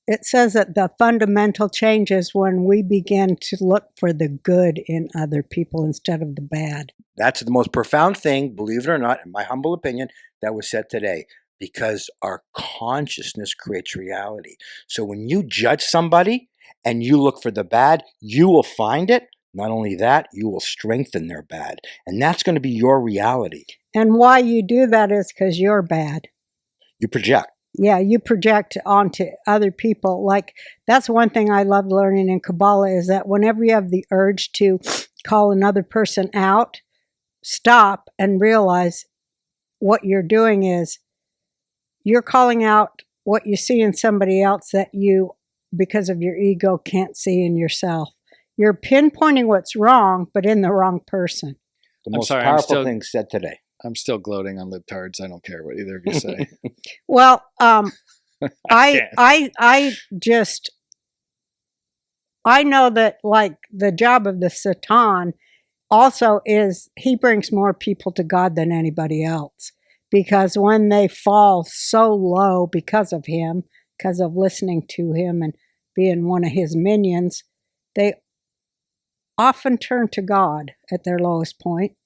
that the fundamental change is when we begin to look for the good in other people instead of the bad. That's the most profound thing, believe it or not, in my humble opinion, that was said today, because our consciousness creates reality. So when you judge somebody and you look for the bad, you will find it. Not only that, you will strengthen their bad. And that's going to be your reality. And why you do that is because you're bad. You project. Yeah, you project onto other people. Like, that's one thing I love learning in Kabbalah, is that whenever you have the urge to call another person out, stop and realize what you're doing is you're calling out what you see in somebody else that you, because of your ego, can't see in yourself. You're pinpointing what's wrong, but in the wrong person. The most powerful thing said today. I'm still gloating on libtards. I don't care what either of you say. Well, I know that, like, the job of the Satan also is he brings more people to God than anybody else. Because when they fall so low because of him, because of listening to him and being one of his minions, they often turn to God at their lowest point.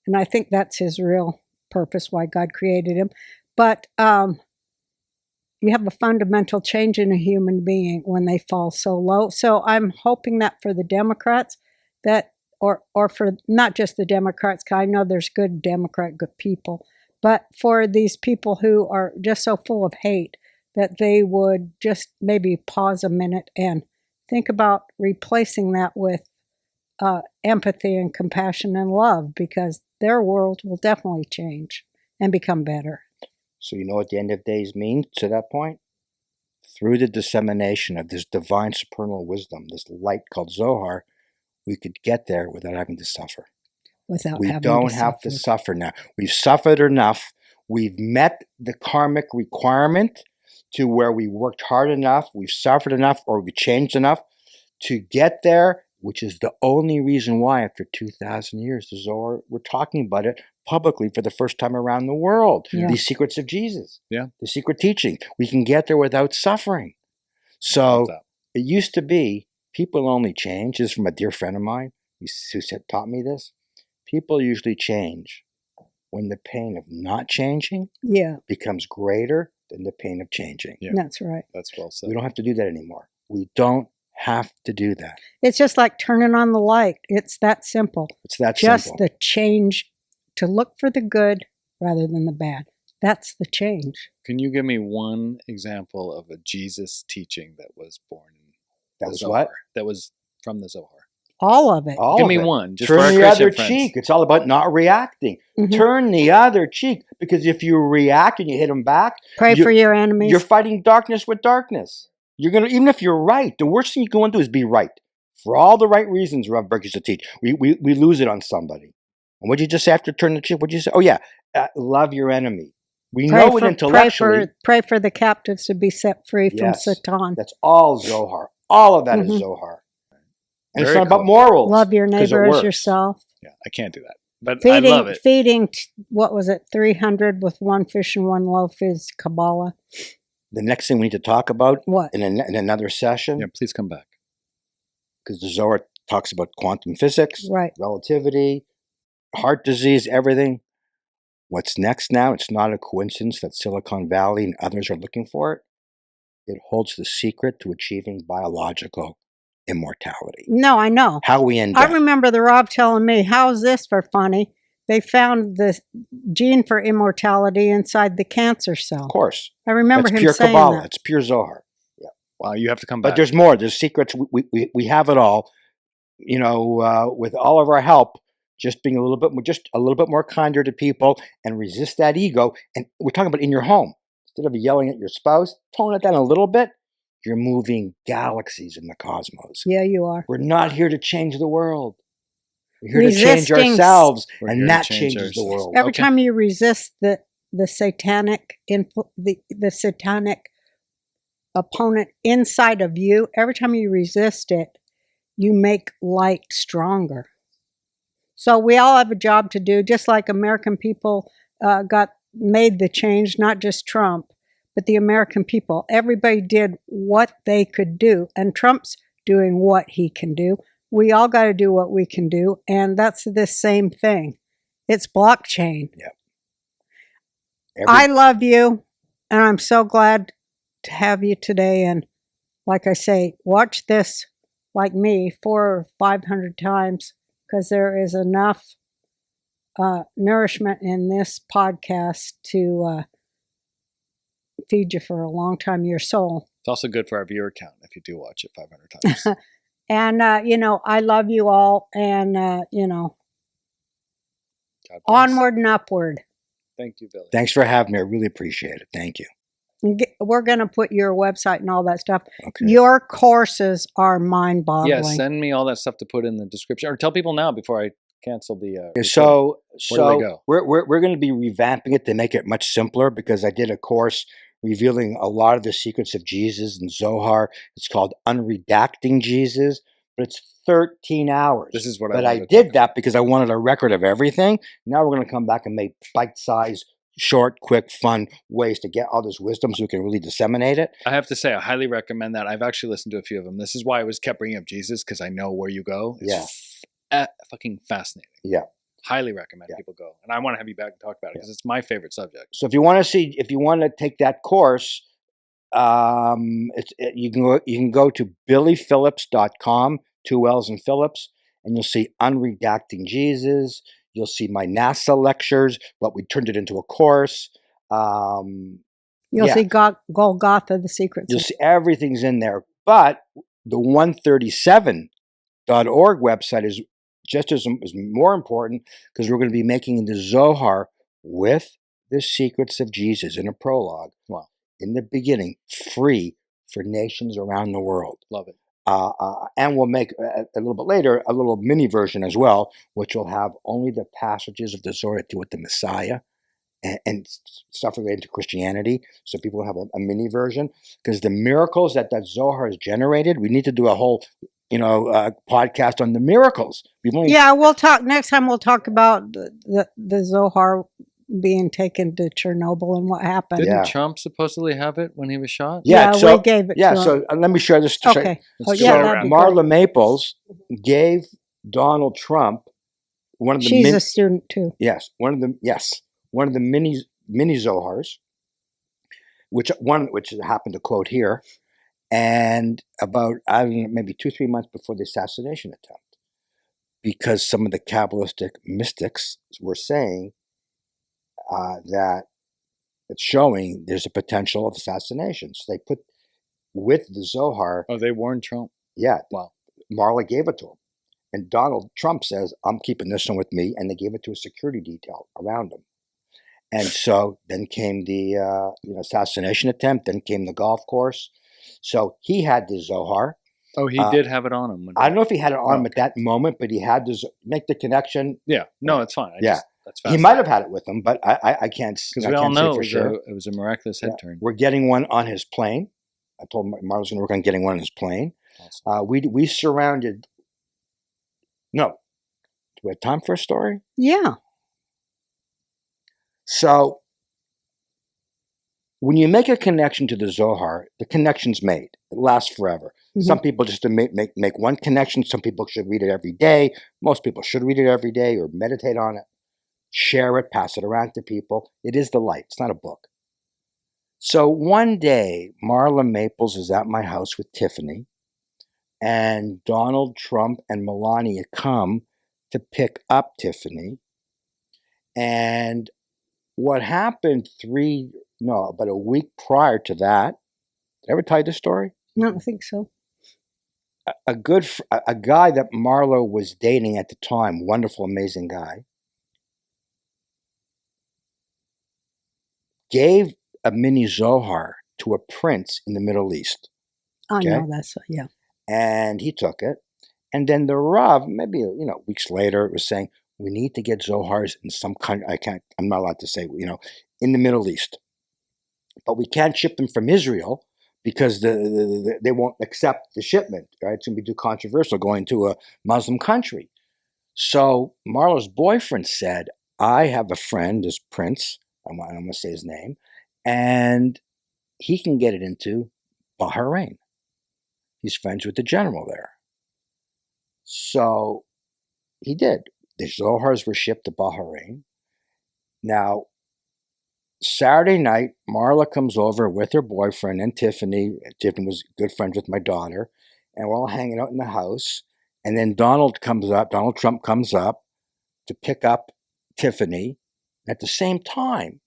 And I think that's his real purpose, why God created him. But you have a fundamental change in a human being when they fall so low. So I'm hoping that for the Democrats, that or for not just the Democrats, because I know there's good Democrat, good people, but for these people who are just so full of hate, that they would just maybe pause a minute and think about replacing that with empathy and compassion and love, because their world will definitely change and become better. So you know what the end of days means to that point? Through the dissemination of this divine supernal wisdom, this light called Zohar, we could get there without having to suffer. Without We having don't to have to suffer. suffer now. We've suffered enough. We've met the karmic requirement to where we worked hard enough, we've suffered enough, or we changed enough to get there, which is the only reason why after 2,000 years, the Zohar, we're talking about it publicly for the first time around the world. Yeah. These secrets of Jesus. Yeah. The secret teaching. We can get there without suffering. I love So that. it used to be people only change. This is from a dear friend of mine who taught me this. People usually change when the pain of not changing Yeah, becomes greater than the pain of changing. Yeah. that's right. That's well said. We don't have to do that anymore. We don't have to do that. It's just like turning on the light. It's that simple. It's that Just simple. the change to look for the good rather than the bad. That's the change. Can you give me one example of a Jesus teaching that was born in That the was Zohar? what? That was from the Zohar. All of it. All Give of me it. one, just for our Turn the Christian other friends. cheek. It's all about not reacting. Mhm. Turn the other cheek, because if you react and you hit them back, Pray you- for your enemies. you're fighting darkness with darkness. You're gonna, even if you're right, the worst thing you can do is be right for all the right reasons. Rav Berg used to teach. We lose it on somebody. And what'd you just say after turn the cheek? What'd you say? Oh yeah, love your enemy. We know it intellectually. Pray for the captives to be set free from Yes. Satan. That's all Zohar. All of that is Mhm. Zohar. And it's Very not about cool. morals. Love your 'cause it neighbor as works. yourself. Yeah, I can't do that, but I love it. Feeding, what was it, 300 with one fish and one loaf is Kabbalah. The next thing we need to talk about What? in another session, Yeah, please come back. because the Zohar talks about quantum physics, Right. relativity, heart disease, everything. What's next now? It's not a coincidence that Silicon Valley and others are looking for it. It holds the secret to achieving biological immortality. No, I know. How we end I up. remember the Rob telling me, how's this for funny? They found the gene for immortality inside the cancer cell. Of course. I remember That's him pure saying Kabbalah. that. It's pure Zohar. Wow, you have to come back. But there's more. There's secrets. We have it all. You know, with all of our help, just being a little bit more kinder to people and resist that ego. And we're talking about in your home. Instead of yelling at your spouse, tone it down a little bit. You're moving galaxies in the cosmos. Yeah, you are. We're not here to change the world. We're here to change Resisting- ourselves, We're here and to that change changes the ourselves. world. Every Okay. time you resist the satanic the satanic opponent inside of you, every time you resist it, you make light stronger. So we all have a job to do, just like American people made the change, not just Trump, but the American people. Everybody did what they could do, and Trump's doing what he can do. We all got to do what we can do, and that's the same thing. It's blockchain. I love you, and I'm so glad to have you today. And like I say, watch this like me 400 or 500 times, because there is enough nourishment in this podcast to feed you for a long time, your soul. It's also good for our viewer count if you do watch it 500 times. And, I love you all, and, God bless. onward and upward. Thank you, Billy. Thanks for having me. I really appreciate it. Thank you. We're going to put your website and all that stuff. Okay. Your courses are mind-boggling. Yeah, send me all that stuff to put in the description, or tell people now before I cancel the. Okay, recording. so Where do they go? we're going to be revamping it to make it much simpler, because I did a course revealing a lot of the secrets of Jesus and Zohar. It's called Unredacting Jesus, but it's 13 hours. This is what But I I wanted to did talk that because I wanted a record of everything. Now we're going to come back and make bite-sized, short, quick, fun ways to get all this wisdom so we can really disseminate it. I have to say, I highly recommend that. I've actually listened to a few of them. This is why I was kept bringing up Jesus, because I know where you go. It's fucking fascinating. Yeah. Highly recommend Yeah. people go. And I want to have you back and talk about it because it's my favorite subject. So if you want to take that course, you can go to billyphillips.com, 2 L's in Phillips, and you'll see Unredacting Jesus. You'll see my NASA lectures, but we turned it into a course. You'll Yeah. see Golgotha, the secrets. You'll see everything's in there. But the 137.org website is just as is more important, because we're going to be making the Zohar with the secrets of Jesus in a prologue. Wow. In the beginning, free for nations around the world. Love it. And we'll make a little bit later a little mini version as well, which will have only the passages of the Zohar that deal with the Messiah and stuff related to Christianity. So people will have a mini version, because the miracles that Zohar has generated, we need to do a whole podcast on the miracles. Yeah, we'll talk next time. We'll talk about the Zohar being taken to Chernobyl and what happened. Didn't Yeah. Trump supposedly have it when he was shot? Yeah, so we gave it yeah, to him. so let me share this. Okay. Let's Oh, do yeah, it. that'd be Marla great. Maples gave Donald Trump one of the She's a student too. one of the mini Zohars, which happened to quote here, and about, I don't know, maybe 2-3 months before the assassination attempt, because some of the Kabbalistic mystics were saying that it's showing there's a potential of assassination. So they put with the Zohar. Oh, they warned Trump. Yeah. Wow. Marla gave it to him. And Donald Trump says, I'm keeping this one with me. And they gave it to a security detail around him. And so then came the assassination attempt. Then came the golf course. So he had the Zohar. Oh, he did have it on him. I don't know if he had it on him at that moment, but he had to make the connection. Yeah. No, it's fine. That's He might have had it with him, but I can't. Because we all know for sure. it was a miraculous head turn. We're getting one on his plane. I told Marla's going to work on getting one on his plane. Awesome. We surrounded. No, do we have time for a story? Yeah. So when you make a connection to the Zohar, the connection's made. It lasts forever. Mhm. Some people just make one connection. Some people should read it every day. Most people should read it every day or meditate on it. Share it, pass it around to people. It is the light. It's not a book. So one day, Marla Maples is at my house with Tiffany, and Donald Trump and Melania come to pick up Tiffany. And what happened about a week prior to that, did I ever tell you this story? I don't think so. A guy that Marla was dating at the time, wonderful, amazing guy, gave a mini Zohar to a prince in the Middle East. I Okay. know that's, yeah. And he took it. And then the Rav, maybe weeks later, was saying, we need to get Zohars in some country. I'm not allowed to say, in the Middle East. But we can't ship them from Israel because they won't accept the shipment, right? It's going to be too controversial going to a Muslim country. So Marla's boyfriend said, I have a friend, this prince, I'm going to say his name, and he can get it into Bahrain. He's friends with the general there. So he did. The Zohars were shipped to Bahrain. Now, Saturday night, Marla comes over with her boyfriend and Tiffany. Tiffany was good friends with my daughter. And we're all hanging out in the house. And then Donald Trump comes up to pick up Tiffany. At the same time,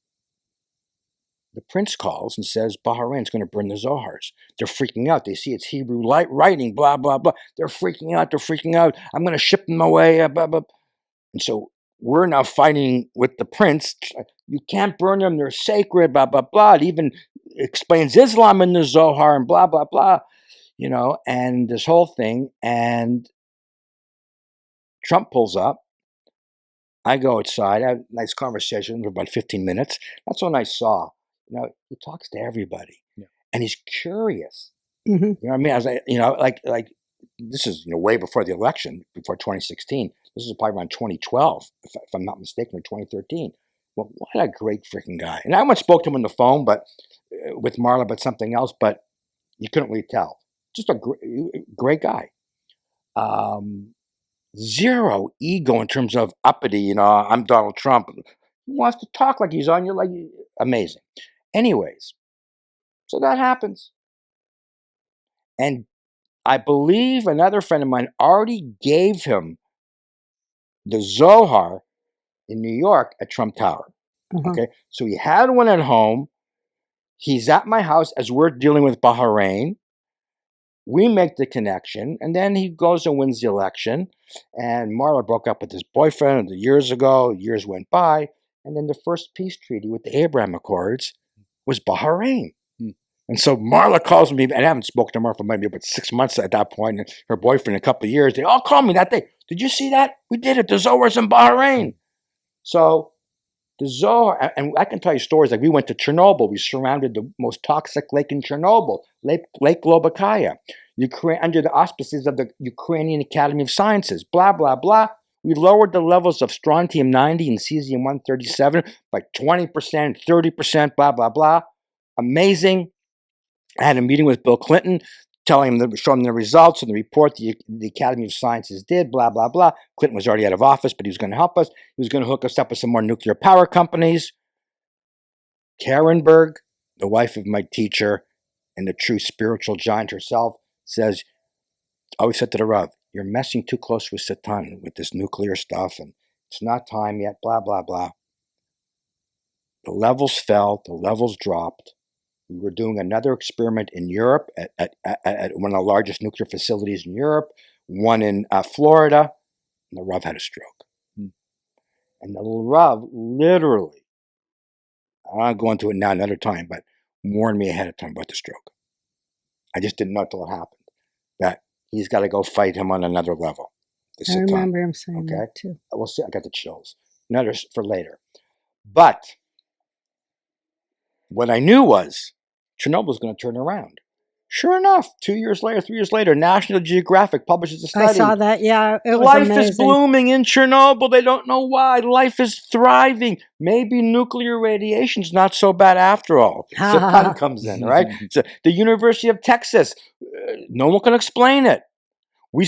the prince calls and says, Bahrain's going to burn the Zohars. They're freaking out. They see it's Hebrew writing, blah, blah, blah. They're freaking out. I'm going to ship them away, blah, blah. And so we're now fighting with the prince. You can't burn them. They're sacred, blah, blah, blah. It even explains Islam in the Zohar and blah, blah, blah. And this whole thing. And Trump pulls up. I go outside. I have a nice conversation for about 15 minutes. That's when I saw, he talks to everybody. Yeah. And he's curious. Mm-hmm. You know what I mean? I was like, this is, way before the election, before 2016. This is probably around 2012, if I'm not mistaken, or 2013. Well, what a great freaking guy. And I once spoke to him on the phone, but with Marla, but something else, but you couldn't really tell. Just a great guy. Zero ego in terms of uppity, I'm Donald Trump. He wants to talk like he's on you, like amazing. Anyways, so that happens. And I believe another friend of mine already gave him the Zohar in New York at Trump Tower. Uh-huh. Okay, so he had one at home. He's at my house as we're dealing with Bahrain. We make the connection, and then he goes and wins the election. And Marla broke up with his boyfriend years ago. Years went by, and then the first peace treaty with the Abraham Accords was Bahrain. And so Marla calls me, and I haven't spoken to her for maybe about 6 months at that point, and her boyfriend a couple of years. They all called me that day. Did you see that? We did it. The Zohar's in Bahrain. So the Zohar, and I can tell you stories like we went to Chernobyl. We surrounded the most toxic lake in Chernobyl, Lake Globokaya, Ukraine, under the auspices of the Ukrainian Academy of Sciences, blah, blah, blah. We lowered the levels of strontium-90 and cesium-137 by 20%, 30%, blah, blah, blah. Amazing. I had a meeting with Bill Clinton, showing him the results and the report the Academy of Sciences did, blah, blah, blah. Clinton was already out of office, but he was going to help us. He was going to hook us up with some more nuclear power companies. Karenberg, the wife of my teacher and the true spiritual giant herself, says, I always said to the Rav, you're messing too close with Satan with this nuclear stuff, and it's not time yet, blah, blah, blah. The levels fell, the levels dropped. We were doing another experiment in Europe at one of the largest nuclear facilities in Europe, one in Florida, and the Rav had a stroke. And the Rav literally, I won't go into it now another time, but warned me ahead of time about the stroke. I just didn't know until it happened that he's got to go fight him on another level. I remember him saying that too. We'll see. I got the chills. Another for later. But what I knew was Chernobyl was going to turn around. Sure enough, 2 years later, 3 years later, National Geographic publishes a study. I saw that, yeah. It was Life amazing. is blooming in Chernobyl. They don't know why. Life is thriving. Maybe nuclear radiation's not so bad after all. Satan comes in, right? So the University of Texas, no one can explain it. We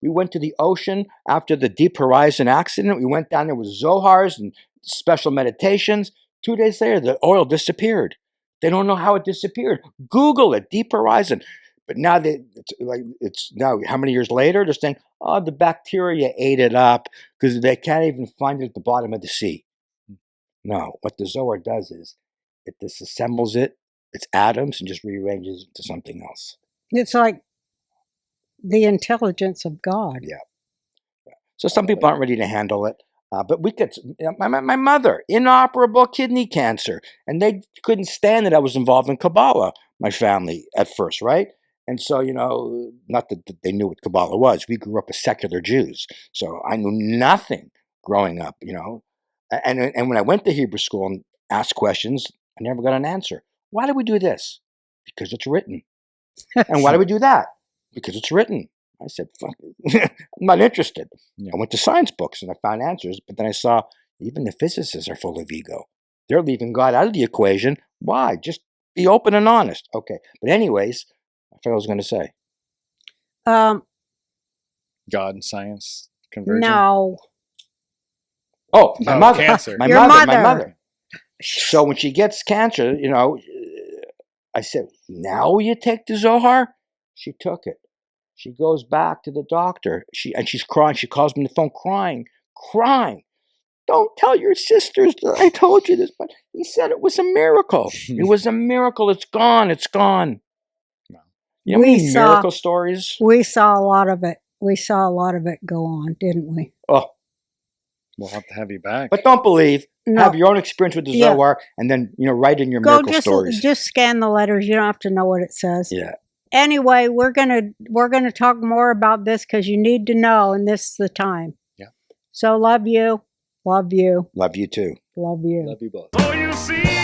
went to the ocean after the Deep Horizon accident. We went down there with Zohars and special meditations. 2 days later, the oil disappeared. They don't know how it disappeared. Google it, Deep Horizon. But now it's now how many years later? They're saying, oh, the bacteria ate it up because they can't even find it at the bottom of the sea. No, what the Zohar does is it disassembles its atoms, and just rearranges it to something else. It's like the intelligence of God. Yeah. So some people aren't ready to handle it. But we could, my mother, inoperable kidney cancer, and they couldn't stand that I was involved in Kabbalah, my family at first, right? And so, not that they knew what Kabbalah was. We grew up as secular Jews. So I knew nothing growing up, And when I went to Hebrew school and asked questions, I never got an answer. Why do we do this? Because it's written. And why do we do that? Because it's written. I said, fuck it. I'm not interested. I went to science books and I found answers, but then I saw even the physicists are full of ego. They're leaving God out of the equation. Why? Just be open and honest. Okay. But anyways, I forgot what I was going to say. God and science conversion? No. Oh, my mother. Cancer. My Your mother. So when she gets cancer, I said, now will you take the Zohar? She took it. She goes back to the doctor. She's crying. She calls me on the phone crying. Don't tell your sisters that I told you this, but he said it was a miracle. It was a miracle. It's gone. It's gone. You know how many miracle stories? We saw a lot of it. We saw a lot of it go on, didn't we? Oh. We'll have to have you back. But don't believe. No. Have your own experience with the Zohar, and then write in your miracle stories. Just scan the letters. You don't have to know what it says. Yeah. Anyway, we're gonna talk more about this because you need to know, and this is the time. Yeah. So love you. Love you. Love you too. Love you. Love you both. So you see